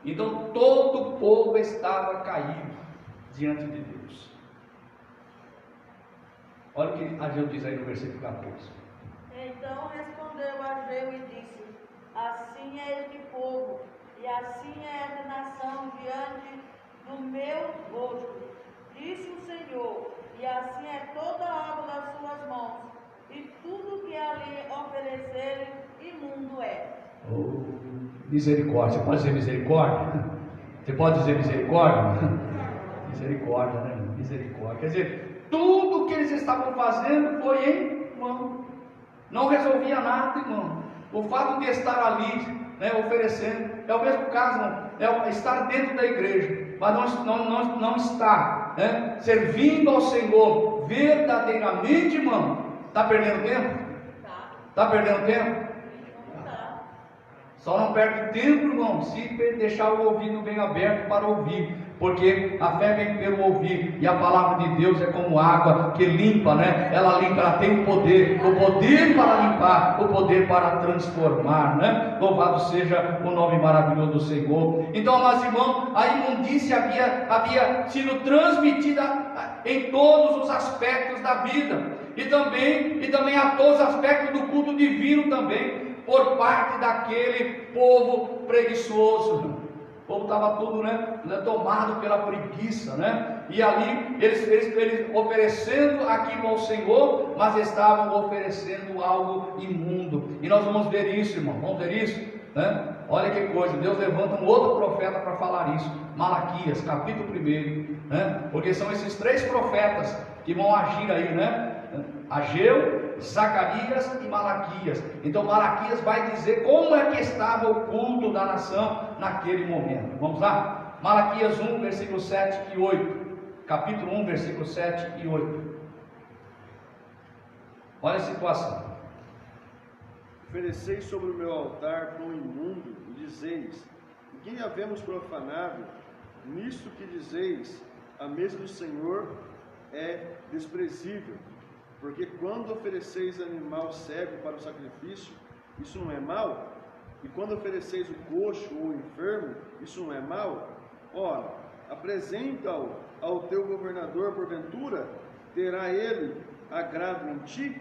Então todo o povo estava caído diante de Deus. Olha o que Ageu diz aí no versículo 14. Então respondeu Ageu e disse: assim é este povo, e assim é esta nação diante do meu rosto, disse o Senhor, e assim é toda a obra das suas mãos, e tudo que ali oferecerem, imundo é. Oh, misericórdia. Você pode dizer misericórdia? Você pode dizer misericórdia? Misericórdia, né? Misericórdia. Quer dizer, tudo estavam fazendo foi em vão. Não resolvia nada, irmão. O fato de estar ali, né, oferecendo, é o mesmo caso, irmão, é estar dentro da igreja, mas não estar, né, servindo ao Senhor verdadeiramente, irmão. Está perdendo tempo? Está perdendo tempo? Só não perde tempo, irmão, se deixar o ouvido bem aberto para ouvir, porque a fé vem pelo ouvir, e a palavra de Deus é como água que limpa, né? Ela limpa, ela tem o poder para limpar, o poder para transformar, né? Louvado seja o nome maravilhoso do Senhor. Então, amados irmãos, a imundícia havia sido transmitida em todos os aspectos da vida, e também a todos os aspectos do culto divino também, por parte daquele povo preguiçoso. O povo estava tudo, né, tomado pela preguiça, né? E ali eles oferecendo aquilo ao Senhor, mas estavam oferecendo algo imundo. E nós vamos ver isso, irmão. Vamos ver isso, né? Olha que coisa. Deus levanta um outro profeta para falar isso. Malaquias, capítulo 1, né? Porque são esses 3 profetas que vão agir aí, né? Ageu, Zacarias e Malaquias. Então Malaquias vai dizer como é que estava o culto da nação naquele momento. Vamos lá? Malaquias 1, versículo 7 e 8. Capítulo 1, versículo 7 e 8. Olha a situação. Ofereceis sobre o meu altar pão imundo, e dizeis: quem havemos profanado? Nisto que dizeis, a mesa do Senhor é desprezível. Porque quando ofereceis animal cego para o sacrifício, isso não é mal? E quando ofereceis o coxo ou o enfermo, isso não é mal? Ora, apresenta-o ao teu governador, porventura, terá ele agrado em ti?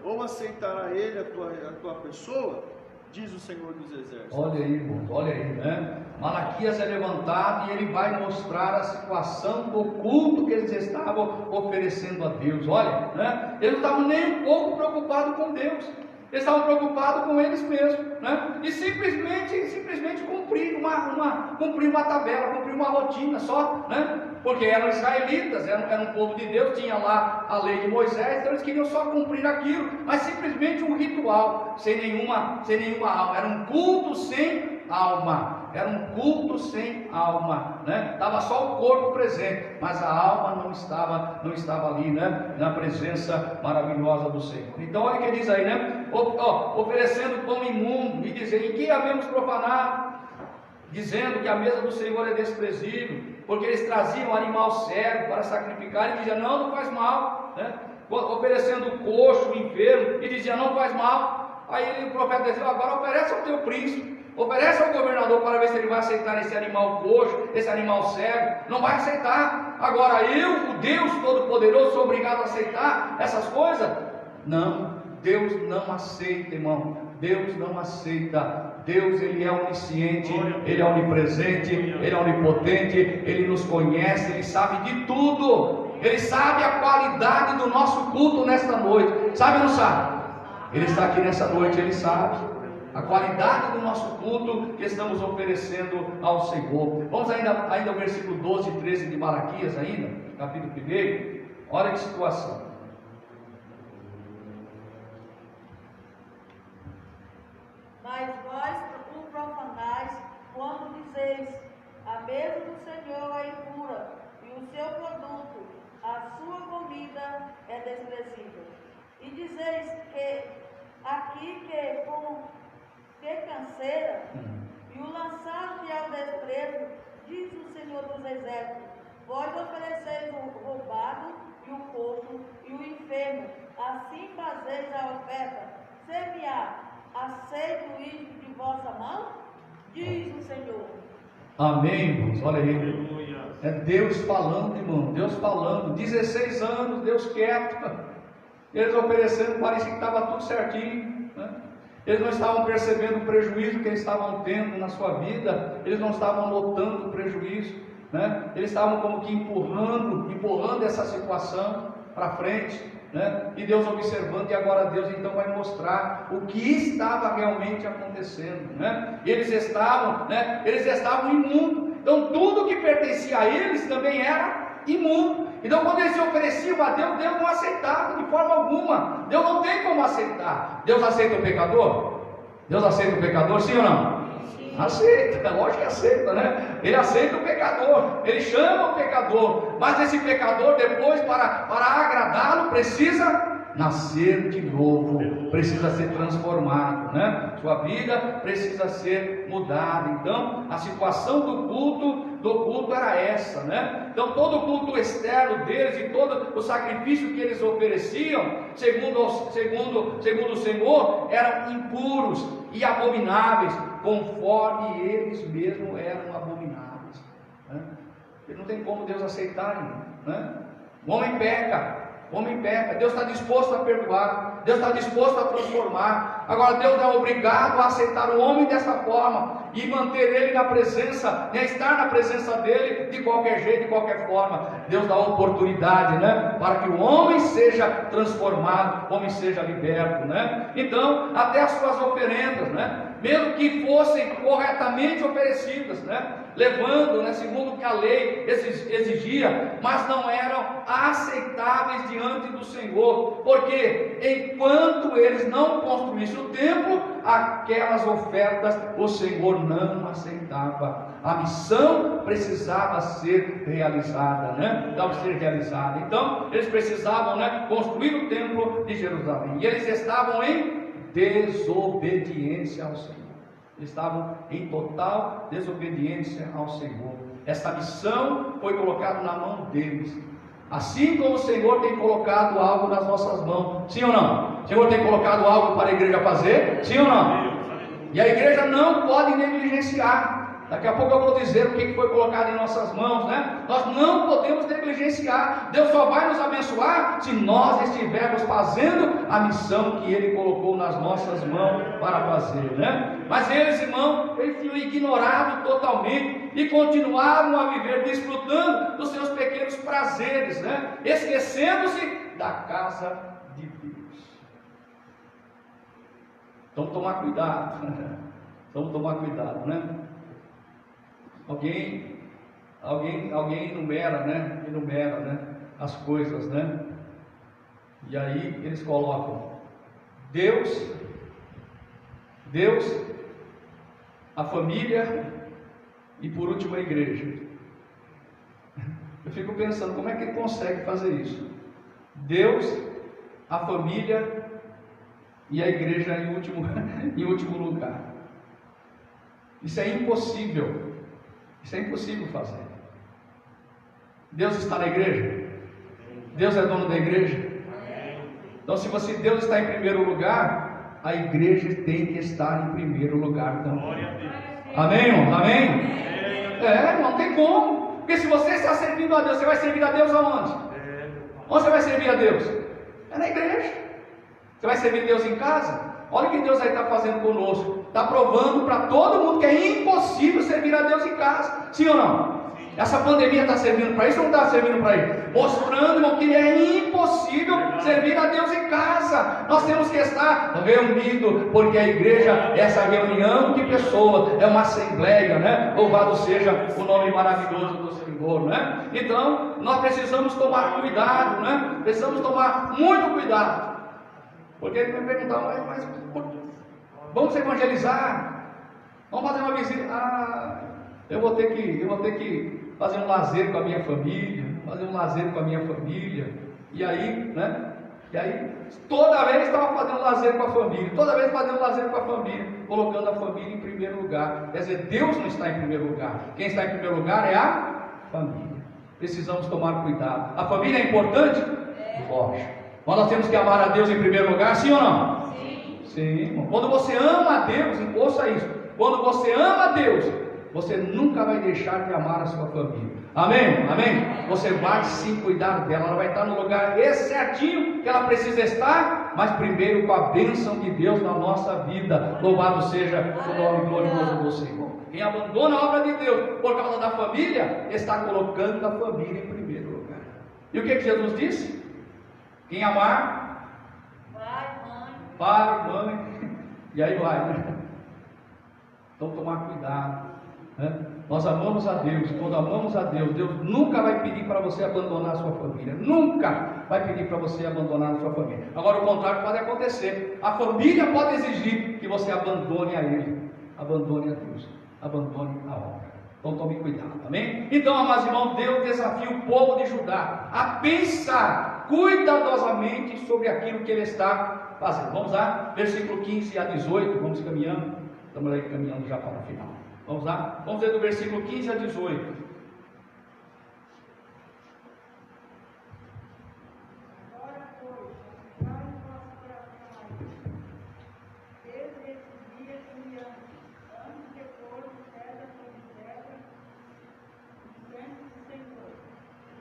Ou aceitará ele a tua pessoa? Diz o Senhor dos Exércitos. Olha aí, irmãos, olha aí, né? Malaquias é levantado e ele vai mostrar a situação do culto que eles estavam oferecendo a Deus. Olha, né? Eles não estavam nem um pouco preocupados com Deus. Eles estavam preocupados com eles mesmos, né? E simplesmente cumprir uma tabela, cumprir uma rotina só, né? Porque eram israelitas, eram um povo de Deus, tinha lá a lei de Moisés, então eles queriam só cumprir aquilo, mas simplesmente um ritual, sem nenhuma alma. Era um culto sem alma, né? Estava só o corpo presente, mas a alma não estava ali, né? Na presença maravilhosa do Senhor. Então olha o que diz aí, né? Oferecendo pão imundo, e dizer: em que havemos profanado? Dizendo que a mesa do Senhor é desprezível, porque eles traziam animal cego para sacrificar, e diziam: não faz mal, né? Oferecendo o coxo, o enfermo, e dizia: não faz mal. Aí o profeta dizia: agora oferece ao teu príncipe, oferece ao governador para ver se ele vai aceitar esse animal coxo, esse animal cego. Não vai aceitar. Agora eu, o Deus Todo-Poderoso, sou obrigado a aceitar essas coisas? Não, Deus não aceita, irmão. Deus não aceita. Deus, Ele é onisciente, Ele é onipresente, Ele é onipotente, Ele nos conhece, Ele sabe de tudo. Ele sabe a qualidade do nosso culto nesta noite. Sabe ou não sabe? Ele está aqui nessa noite, Ele sabe a qualidade do nosso culto que estamos oferecendo ao Senhor. Vamos ainda ao versículo 12 e 13 de Malaquias ainda, capítulo 1. Olha que situação. Mas vós o profanais quando dizeis: a mesa do Senhor é impura, e o seu produto, a sua comida é desprezível. E dizeis que aqui que canseira, e o lançaste ao desprezo, diz o Senhor dos Exércitos: vós ofereceis o roubado e o coxo e o enfermo, assim fazeis a oferta. Ser-me-á aceito isto de vossa mão? Diz o Senhor. Amém, irmãos. Olha aí. É Deus falando, irmão. Deus falando. 16 anos, Deus quieto. Eles oferecendo, parecia que estava tudo certinho, né? Eles não estavam percebendo o prejuízo que eles estavam tendo na sua vida. Eles não estavam notando o prejuízo, né? Eles estavam como que empurrando essa situação para frente, né? E Deus observando, e agora Deus então vai mostrar o que estava realmente acontecendo, né? Eles estavam imundos. Então tudo que pertencia a eles também era imundo. Então, quando eles se ofereciam a Deus, Deus não aceitava de forma alguma. Deus não tem como aceitar. Deus aceita o pecador? Deus aceita o pecador, sim ou não? Sim. Aceita, lógico que aceita, né? Ele aceita o pecador, ele chama o pecador, mas esse pecador depois, para agradá-lo, precisa nascer de novo, precisa ser transformado, né? Sua vida precisa ser mudada. Então, a situação do culto era essa, né? Então, todo o culto externo deles e todo o sacrifício que eles ofereciam, segundo o Senhor, eram impuros e abomináveis, conforme eles mesmos eram abomináveis, né? E não tem como Deus aceitar, né? O homem peca, Deus está disposto a perdoar, Deus está disposto a transformar. Agora, Deus é obrigado a aceitar o homem dessa forma e manter ele na presença, estar na presença dele de qualquer jeito, de qualquer forma. Deus dá oportunidade, né, para que o homem seja transformado, o homem seja liberto, né? Então, até as suas oferendas, né, mesmo que fossem corretamente oferecidas, né, levando, né, segundo o que a lei exigia, mas não eram aceitáveis diante do Senhor, porque enquanto eles não construíssem o templo, aquelas ofertas o Senhor não aceitava. A missão precisava ser realizada, né? Precisava ser realizada. Então, eles precisavam, né, construir o templo de Jerusalém, e eles estavam em desobediência ao Senhor. Estavam em total desobediência ao Senhor. Esta missão foi colocada na mão deles, assim como o Senhor tem colocado algo nas nossas mãos, sim ou não? O Senhor tem colocado algo para a igreja fazer, sim ou não? E a igreja não pode negligenciar. Daqui a pouco eu vou dizer o que foi colocado em nossas mãos, né? Nós não podemos negligenciar. Deus só vai nos abençoar se nós estivermos fazendo a missão que Ele colocou nas nossas mãos para fazer, né? Mas eles, irmão, eles tinham ignorado totalmente e continuavam a viver desfrutando dos seus pequenos prazeres, né? Esquecendo-se da casa de Deus. Então, tomar cuidado. Vamos tomar cuidado, né? Alguém enumera, né, as coisas, né? E aí eles colocam Deus, a família e por último a igreja. Eu fico pensando, como é que ele consegue fazer isso? Deus, a família e a igreja em último lugar. Isso é impossível. Isso é impossível fazer. Deus está na igreja? Deus é dono da igreja? Então, se Deus está em primeiro lugar, a igreja tem que estar em primeiro lugar também. Amém, irmão? Amém? Não tem como. Porque se você está servindo a Deus, você vai servir a Deus aonde? Onde você vai servir a Deus? É na igreja. Você vai servir a Deus em casa? Olha o que Deus aí está fazendo conosco. Está provando para todo mundo que é impossível servir a Deus em casa. Sim ou não? Essa pandemia está servindo para isso ou não está servindo para isso? Mostrando, irmão, que é impossível servir a Deus em casa. Nós temos que estar reunidos, porque a igreja é essa reunião de pessoas, é uma assembleia, né? Louvado seja o nome maravilhoso do Senhor, né? Então, nós precisamos tomar cuidado, né? Precisamos tomar muito cuidado. Porque ele me perguntava, mas vamos evangelizar? Vamos fazer uma visita? Eu vou ter que fazer um lazer com a minha família, E aí, né? E aí, toda vez estava fazendo lazer com a família, colocando a família em primeiro lugar. Quer dizer, Deus não está em primeiro lugar. Quem está em primeiro lugar é a família. Precisamos tomar cuidado. A família é importante? Lógico. Mas nós temos que amar a Deus em primeiro lugar, sim ou não? Sim, irmão. Quando você ama a Deus, ouça isso. Quando você ama a Deus, você nunca vai deixar de amar a sua família. Amém? Você vai sim cuidar dela. Ela vai estar no lugar certinho que ela precisa estar, mas primeiro com a bênção de Deus na nossa vida. Louvado seja o nome glorioso do Senhor. Quem abandona a obra de Deus por causa da família, está colocando a família em primeiro lugar. E o que Jesus disse? Quem amar, pai, mãe, e aí vai, né? Então tomar cuidado, né? Nós amamos a Deus. Quando amamos a Deus, Deus nunca vai pedir para você abandonar a sua família. Nunca vai pedir para você abandonar a sua família. Agora, o contrário pode acontecer. A família pode exigir que você abandone a Ele, abandone a Deus, abandone a obra. Então tome cuidado, amém? Então, amados irmãos, Deus desafia o povo de Judá a pensar cuidadosamente sobre aquilo que Ele está fazendo. Vamos lá, versículo 15 a 18, vamos caminhando. Estamos aí caminhando já para o final. Vamos lá? Vamos ler do versículo 15 a 18. Agora, pois, vai em vosso coração, desde esse dia em diante, antes e depois, pedra sobre pedra, diante do Senhor.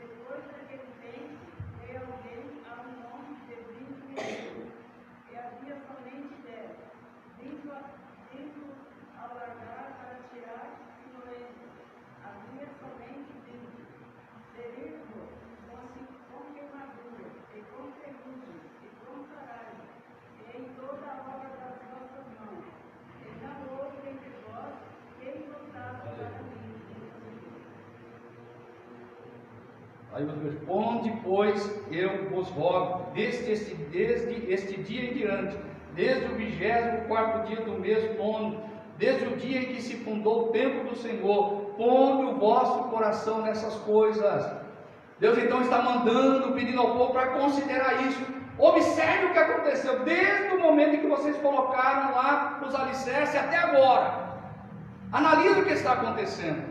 Depois daquele tempo, veio alguém a um nome de 20 minutos, e havia somente 10, vindo ao largar para tirar influência. Havia somente 20. Ferir-vos com queimadura, e com ferrugem, e com saraiva, e em toda a obra das vossas mãos. E não houve entre vós quem voltasse para mim. Aí você diz, onde, pois, eu vos rogo, desde este dia em diante, desde o 24º dia do mês nono, desde o dia em que se fundou o templo do Senhor, ponde o vosso coração nessas coisas. Deus então está mandando, pedindo ao povo para considerar isso. Observe o que aconteceu desde o momento em que vocês colocaram lá os alicerces até agora. Analise o que está acontecendo,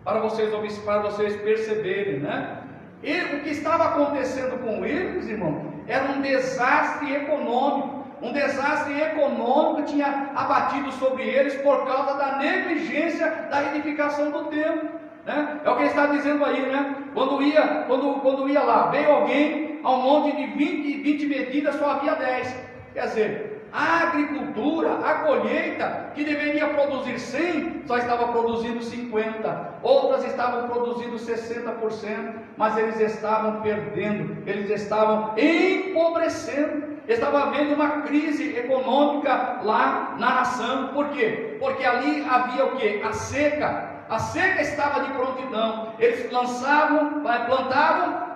para vocês perceberem, né? E o que estava acontecendo com eles, irmão, era um desastre econômico. Um desastre econômico tinha abatido sobre eles por causa da negligência da edificação do templo, né? É o que ele está dizendo aí, né? Quando ia lá, veio alguém a um monte de 20 medidas, só havia 10. Quer dizer, a agricultura, a colheita, que deveria produzir 100, só estava produzindo 50. Outras estavam produzindo 60%, mas eles estavam perdendo, eles estavam empobrecendo. Estava havendo uma crise econômica lá na nação. Por quê? Porque ali havia o quê? A seca. A seca estava de prontidão. Eles plantavam,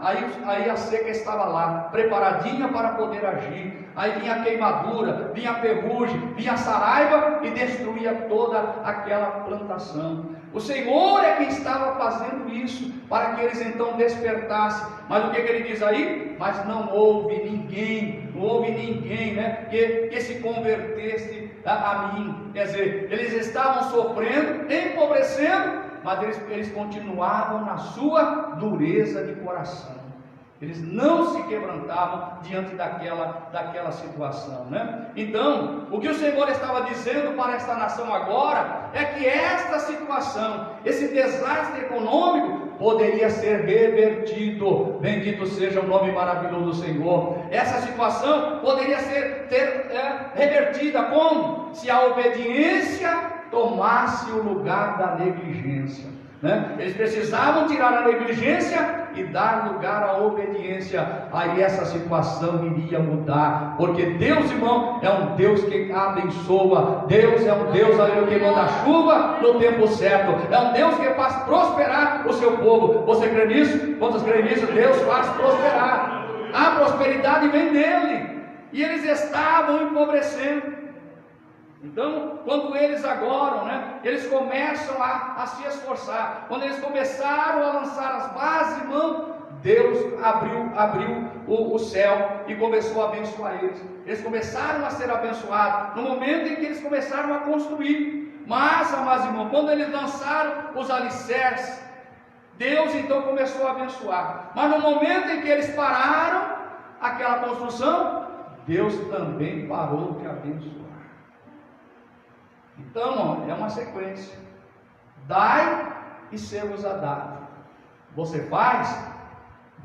aí a seca estava lá, preparadinha para poder agir. Aí vinha a queimadura, vinha a ferrugem, vinha a saraiva e destruía toda aquela plantação. O Senhor é quem estava fazendo isso, para que eles então despertassem. Mas o que ele diz aí? Mas não houve ninguém, né, que se convertesse a mim. Quer dizer, eles estavam sofrendo, empobrecendo, mas eles continuavam na sua dureza de coração. Eles não se quebrantavam diante daquela situação, né? Então, o que o Senhor estava dizendo para esta nação agora é que esta situação, esse desastre econômico, poderia ser revertido. Bendito seja o nome maravilhoso do Senhor. Essa situação poderia ser revertida como? Se a obediência tomasse o lugar da negligência, né? Eles precisavam tirar a negligência e dar lugar à obediência. Aí essa situação iria mudar, porque Deus, irmão, é um Deus que abençoa. Deus é um Deus que manda chuva no tempo certo. É um Deus que faz prosperar o seu povo. Você crê nisso? Quantos creem nisso? Deus faz prosperar. A prosperidade vem dele. E eles estavam empobrecendo. Então, quando eles agora, né, eles começam a se esforçar, quando eles começaram a lançar as bases, irmão, Deus abriu o céu e começou a abençoar eles. Eles começaram a ser abençoados no momento em que eles começaram a construir. Mas, amados irmãos, quando eles lançaram os alicerces, Deus então começou a abençoar. Mas no momento em que eles pararam aquela construção, Deus também parou de abençoar. Então, é uma sequência. Dai e ser-vos-á dado. Você faz,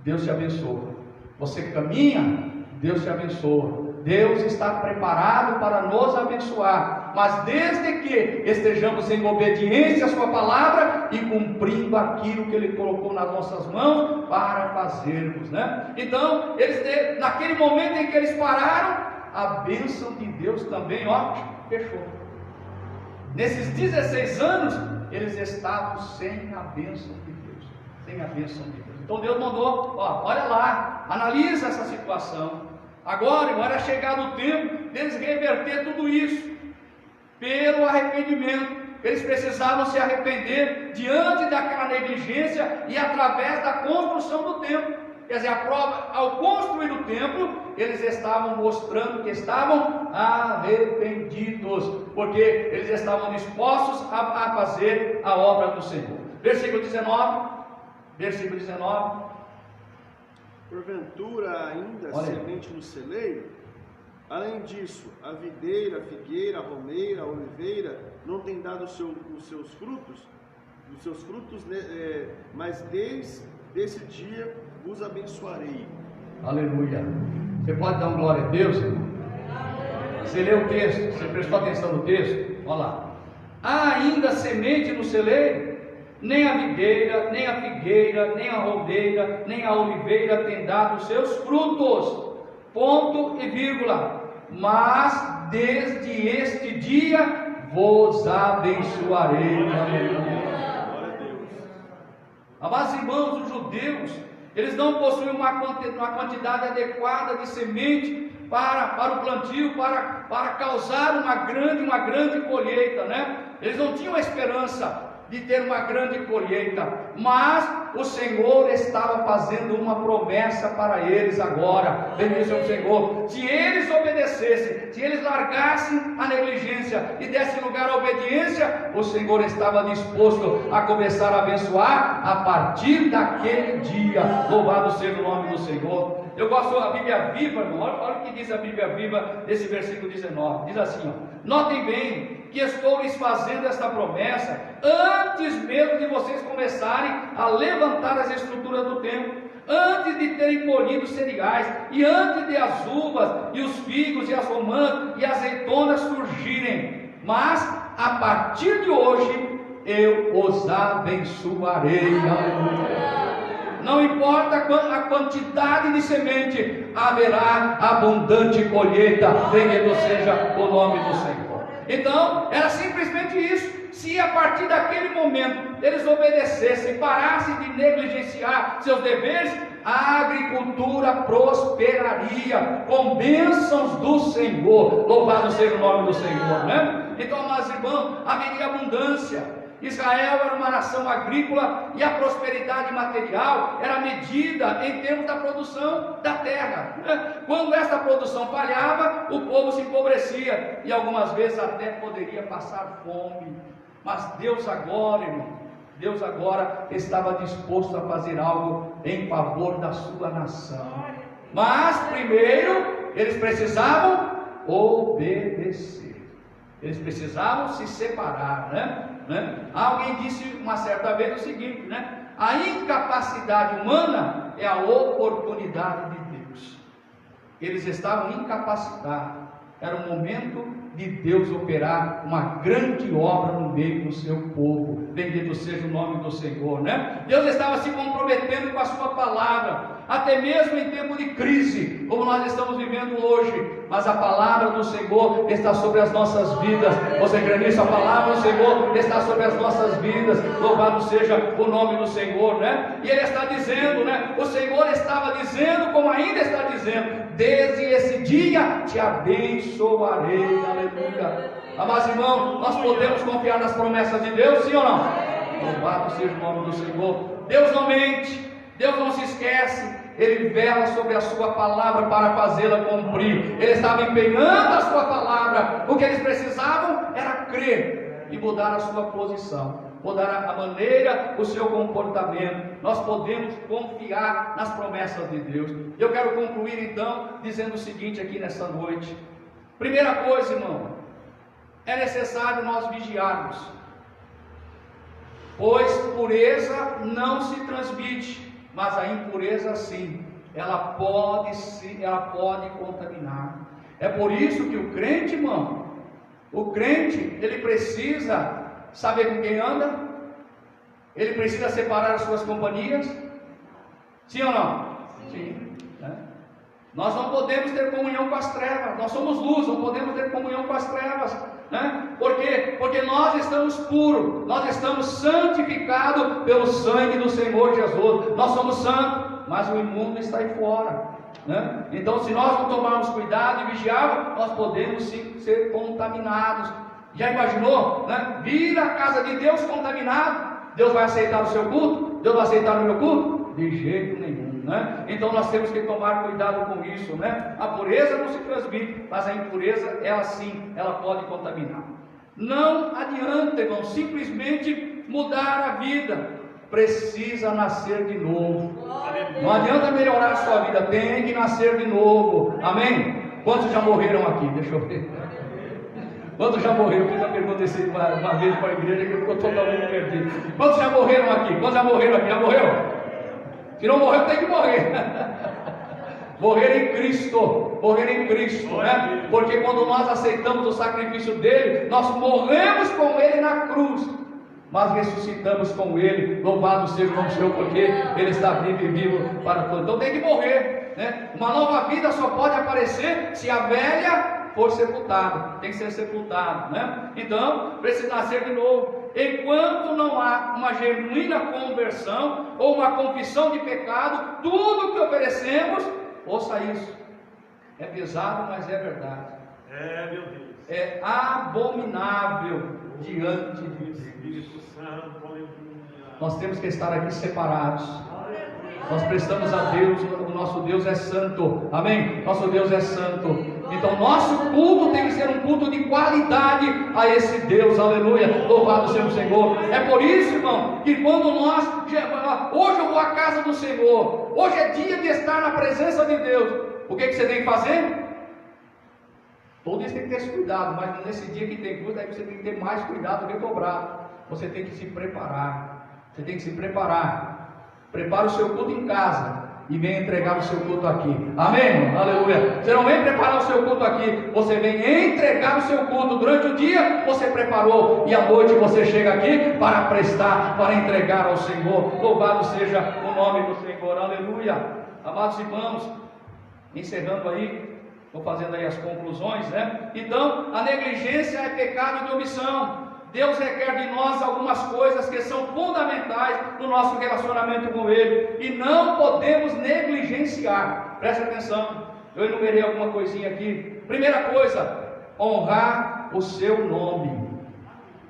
Deus te abençoa. Você caminha, Deus te abençoa. Deus está preparado para nos abençoar, mas desde que estejamos em obediência à sua palavra e cumprindo aquilo que Ele colocou nas nossas mãos para fazermos, né? Então, naquele momento em que eles pararam, a bênção de Deus também, fechou. nesses 16 anos, eles estavam sem a bênção de Deus. Sem a bênção de Deus. Então Deus mandou, olha lá, analisa essa situação. Agora, irmão, era chegado o tempo deles reverter tudo isso pelo arrependimento. Eles precisavam se arrepender diante daquela negligência e através da construção do templo. Quer dizer, a prova, ao construir o templo, eles estavam mostrando que estavam arrependidos, porque eles estavam dispostos a fazer a obra do Senhor. Versículo 19. Porventura ainda semente no celeiro? Além disso, a videira, a figueira, a romeira, a oliveira não tem dado os seus frutos? Mas desde esse dia vos abençoarei. Aleluia. Você pode dar um glória a Deus, irmão? Você leu o texto, você prestou atenção no texto? Olha lá. Há ainda semente no celeiro? Nem a videira, nem a figueira, nem a romeira, nem a oliveira tem dado os seus frutos. Ponto e vírgula. Mas desde este dia vos abençoarei. Aleluia. Amados irmãos, os judeus, eles não possuíam uma quantidade adequada de semente para o plantio, para causar uma grande colheita, né? Eles não tinham a esperança de ter uma grande colheita, mas o Senhor estava fazendo uma promessa para eles agora. Bendito seja o Senhor. Se eles obedecessem, se eles largassem a negligência e dessem lugar à obediência, o Senhor estava disposto a começar a abençoar a partir daquele dia. Louvado seja o nome do Senhor. Eu gosto da Bíblia Viva, irmão. Olha o que diz a Bíblia Viva nesse versículo 19. Diz assim, notem bem que estou lhes fazendo esta promessa antes mesmo de vocês começarem a levantar as estruturas do templo, antes de terem colhido os cereais, e antes de as uvas, e os figos, e as romãs, e as azeitonas surgirem. Mas a partir de hoje eu os abençoarei. Aleluia. Não importa a quantidade de semente, haverá abundante colheita. Bendito seja o nome do Senhor. Então, era simplesmente isso. Se a partir daquele momento eles obedecessem, parassem de negligenciar seus deveres, a agricultura prosperaria com bênçãos do Senhor. Louvado seja o nome do Senhor, né? Então, amados irmãos, haveria abundância. Israel era uma nação agrícola e a prosperidade material era medida em termos da produção da terra. Quando esta produção falhava, o povo se empobrecia e algumas vezes até poderia passar fome. Mas Deus agora, irmão, Deus agora estava disposto a fazer algo em favor da sua nação. Mas primeiro eles precisavam obedecer. Eles precisavam se separar, né? Alguém disse uma certa vez o seguinte, né? A incapacidade humana é a oportunidade de Deus. Eles estavam incapacitados. Era o momento de Deus operar uma grande obra no meio do seu povo. Bendito seja o nome do Senhor, né? Deus estava se comprometendo com a sua palavra, até mesmo em tempo de crise, como nós estamos vivendo hoje. Mas a palavra do Senhor está sobre as nossas vidas. Você crê nisso? A palavra do Senhor está sobre as nossas vidas. Louvado seja o nome do Senhor, né? E Ele está dizendo, né? O Senhor estava dizendo, como ainda está dizendo: desde esse dia te abençoarei. Aleluia. Amados irmãos, nós podemos confiar nas promessas de Deus, sim ou não? Louvado seja o nome do Senhor. Deus não mente, Deus não se esquece. Ele vela sobre a sua palavra para fazê-la cumprir. Ele estava empenhando a sua palavra. O que eles precisavam era crer e mudar a sua posição, mudar a maneira, o seu comportamento. Nós podemos confiar nas promessas de Deus. Eu quero concluir então dizendo o seguinte aqui nessa noite. Primeira coisa, irmão, é necessário nós vigiarmos, pois pureza não se transmite, mas a impureza sim, ela pode contaminar. É por isso que o crente, irmão, ele precisa saber com quem anda, ele precisa separar as suas companhias, sim ou não? Sim. Nós não podemos ter comunhão com as trevas. Nós somos luz, não podemos ter comunhão com as trevas. né? Por quê? Porque nós estamos puros, nós estamos santificados pelo sangue do Senhor Jesus. Nós somos santos, mas o imundo está aí fora, né? Então, se nós não tomarmos cuidado e vigiarmos, nós podemos sim ser contaminados. Já imaginou, né? Vir à casa de Deus contaminado, Deus vai aceitar o seu culto? Deus vai aceitar o meu culto? De jeito nenhum, né? Então nós temos que tomar cuidado com isso, né? A pureza não se transmite, mas a impureza, ela sim, ela pode contaminar. Não adianta, irmão, simplesmente mudar a vida. Precisa nascer de novo. Não adianta melhorar a sua vida, tem que nascer de novo. Amém? Quantos já morreram aqui? Deixa eu ver. Quantos já morreram? Eu fiz a pergunta uma vez para a igreja que ficou totalmente perdido. Quantos já morreram aqui? Quantos já morreram aqui? Já morreu? Se não morreu, tem que morrer. Morrer em Cristo. Morrer em Cristo, né? Porque quando nós aceitamos o sacrifício dele, nós morremos com ele na cruz, mas ressuscitamos com ele. Louvado seja o nome do Senhor, porque ele está vivo e vivo para todos. Então tem que morrer, né? Uma nova vida só pode aparecer se a velha for sepultado, tem que ser sepultado, né? Então, precisa nascer de novo. Enquanto não há uma genuína conversão ou uma confissão de pecado, tudo que oferecemos, ouça isso, é pesado, mas é verdade. Meu Deus. É abominável diante de Deus. Espírito Santo, aleluia. Nós temos que estar aqui separados. Nós prestamos a Deus, o nosso Deus é santo, amém? Nosso Deus é santo. Então nosso culto tem que ser um culto de qualidade a esse Deus, aleluia, louvado seja o Senhor. É por isso, irmão, que quando nós, hoje eu vou à casa do Senhor, hoje é dia de estar na presença de Deus, o que você tem que fazer? Todo isso tem que ter esse cuidado, mas nesse dia que tem culto, aí você tem que ter mais cuidado do que dobrado. Você tem que se preparar, você tem que se preparar. Prepara o seu culto em casa e vem entregar o seu culto aqui. Amém, irmão? Aleluia. Você não vem preparar o seu culto aqui, você vem entregar o seu culto. Durante o dia você preparou e à noite você chega aqui para prestar, para entregar ao Senhor. Louvado seja o nome do Senhor. Aleluia. Amados irmãos, encerrando aí, vou fazendo aí as conclusões, né? Então, a negligência é pecado de omissão. Deus requer de nós algumas coisas que são fundamentais no nosso relacionamento com Ele, e não podemos negligenciar. Preste atenção, eu enumerei alguma coisinha aqui. Primeira coisa, honrar o seu nome.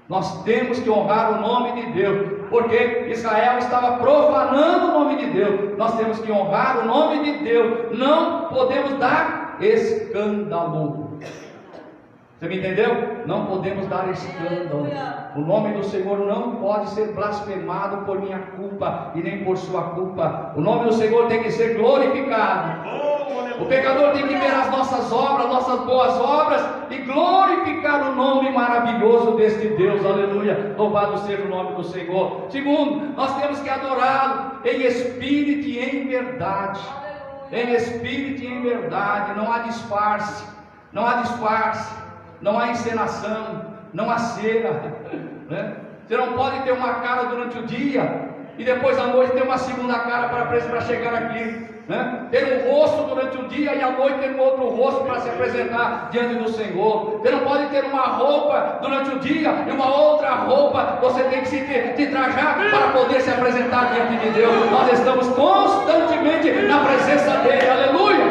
Nós temos que honrar o nome de Deus, porque Israel estava profanando o nome de Deus. Nós temos que honrar o nome de Deus, não podemos dar escândalo. Você me entendeu? Não podemos dar escândalo. O nome do Senhor não pode ser blasfemado por minha culpa e nem por sua culpa. O nome do Senhor tem que ser glorificado. O pecador tem que ver as nossas obras, nossas boas obras, e glorificar o nome maravilhoso deste Deus. Aleluia. Louvado seja o nome do Senhor. Segundo, nós temos que adorá-lo em espírito e em verdade. Em espírito e em verdade. Não há disfarce. Não há disfarce. Não há encenação, não há cera, né? Você não pode ter uma cara durante o dia e depois à noite ter uma segunda cara para chegar aqui, né? Ter um rosto durante o dia e à noite ter um outro rosto para se apresentar diante do Senhor. Você não pode ter uma roupa durante o dia e uma outra roupa. Você tem que se trajar para poder se apresentar diante de Deus. Nós estamos constantemente na presença dEle, aleluia.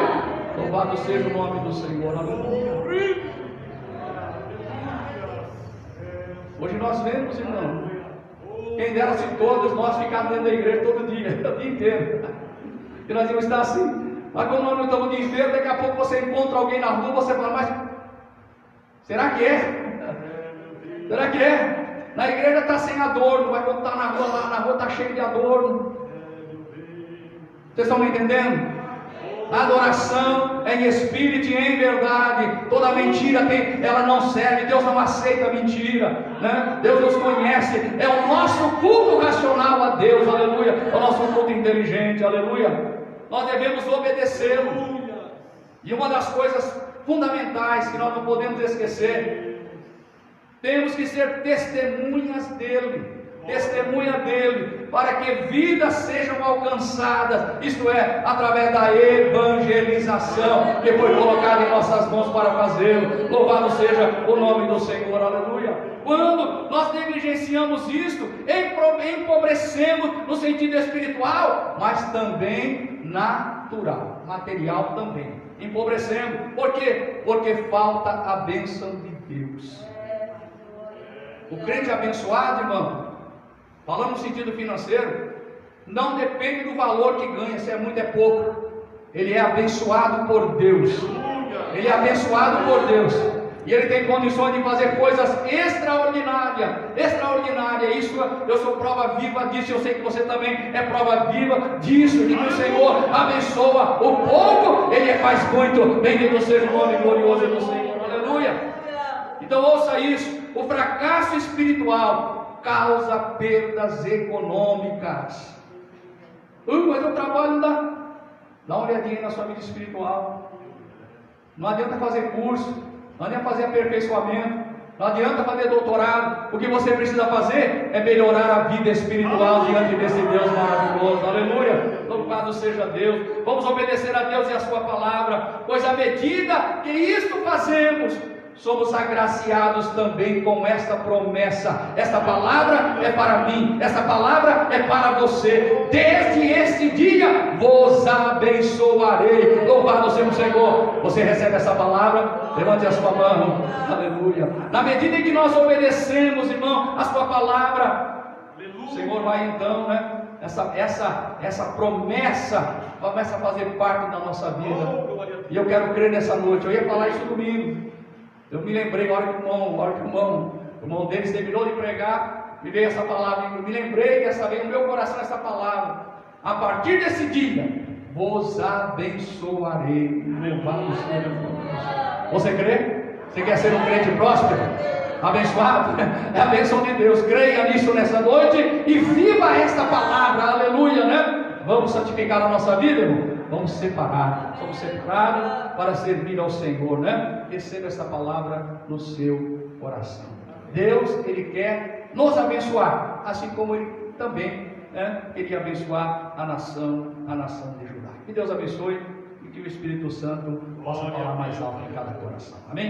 Louvado seja o nome do Senhor, aleluia. Hoje nós vemos, irmão, quem dera se todos nós ficarmos dentro da igreja todo dia, o dia inteiro, e nós íamos estar assim. Mas como nós não estamos o dia inteiro, daqui a pouco você encontra alguém na rua, você fala, mas será que é? Será que é? Na igreja está sem adorno, mas quando está na rua, lá na rua está cheio de adorno. Vocês estão me entendendo? A adoração é em espírito e em verdade. Toda mentira ela não serve. Deus não aceita mentira, né? Deus nos conhece. É o nosso culto racional a Deus, aleluia. É o nosso culto inteligente, aleluia. Nós devemos obedecê-lo. E uma das coisas fundamentais que nós não podemos esquecer, temos que ser testemunhas dele. testemunha dele, para que vidas sejam alcançadas, isto é, através da evangelização que foi colocada em nossas mãos para fazê-lo. Louvado seja o nome do Senhor, aleluia. Quando nós negligenciamos isto, empobrecemos no sentido espiritual, mas também natural, material também, empobrecemos. Por quê? Porque falta a bênção de Deus. O crente abençoado, irmão, falando no sentido financeiro, não depende do valor que ganha, se é muito é pouco. Ele é abençoado por Deus. Ele é abençoado por Deus. E ele tem condições de fazer coisas extraordinárias. Isso eu sou prova viva disso. Eu sei que você também é prova viva disso. De que o Senhor abençoa o pouco, Ele faz muito. Bendito seja o nome glorioso do Senhor. Aleluia. Então ouça isso. O fracasso espiritual causa perdas econômicas. Mas eu trabalho, não dá. Dá uma olhadinha na sua vida espiritual. Não adianta fazer curso, não adianta fazer aperfeiçoamento, não adianta fazer doutorado. O que você precisa fazer é melhorar a vida espiritual diante desse Deus maravilhoso. Aleluia. Louvado seja Deus. Vamos obedecer a Deus e a sua palavra, pois à medida que isto fazemos, somos agraciados também com esta promessa. Esta palavra é para mim, esta palavra é para você. Desde este dia vos abençoarei. Louvado seja o Senhor. Você recebe essa palavra? Levante a sua mão. Aleluia. Na medida em que nós obedecemos, irmão, a sua palavra, o Senhor vai então, né? Essa promessa começa a fazer parte da nossa vida. E eu quero crer nessa noite. Eu ia falar isso domingo. Eu me lembrei, a hora que o irmão Denis terminou de pregar, me veio essa palavra, eu me lembrei dessa vez no meu coração essa palavra. A partir desse dia, vos abençoarei. Louvado seja Deus. Você crê? Você quer ser um crente próspero? Abençoado? É a bênção de Deus. Creia nisso nessa noite e viva esta palavra. Aleluia, né? Vamos santificar a nossa vida, irmão? Vamos separar. Somos separados para servir ao Senhor, né? Receba essa palavra no seu coração. Deus, Ele quer nos abençoar, assim como Ele também, né, queria abençoar a nação de Judá. Que Deus abençoe e que o Espírito Santo possa falar mais alto em cada coração. Amém?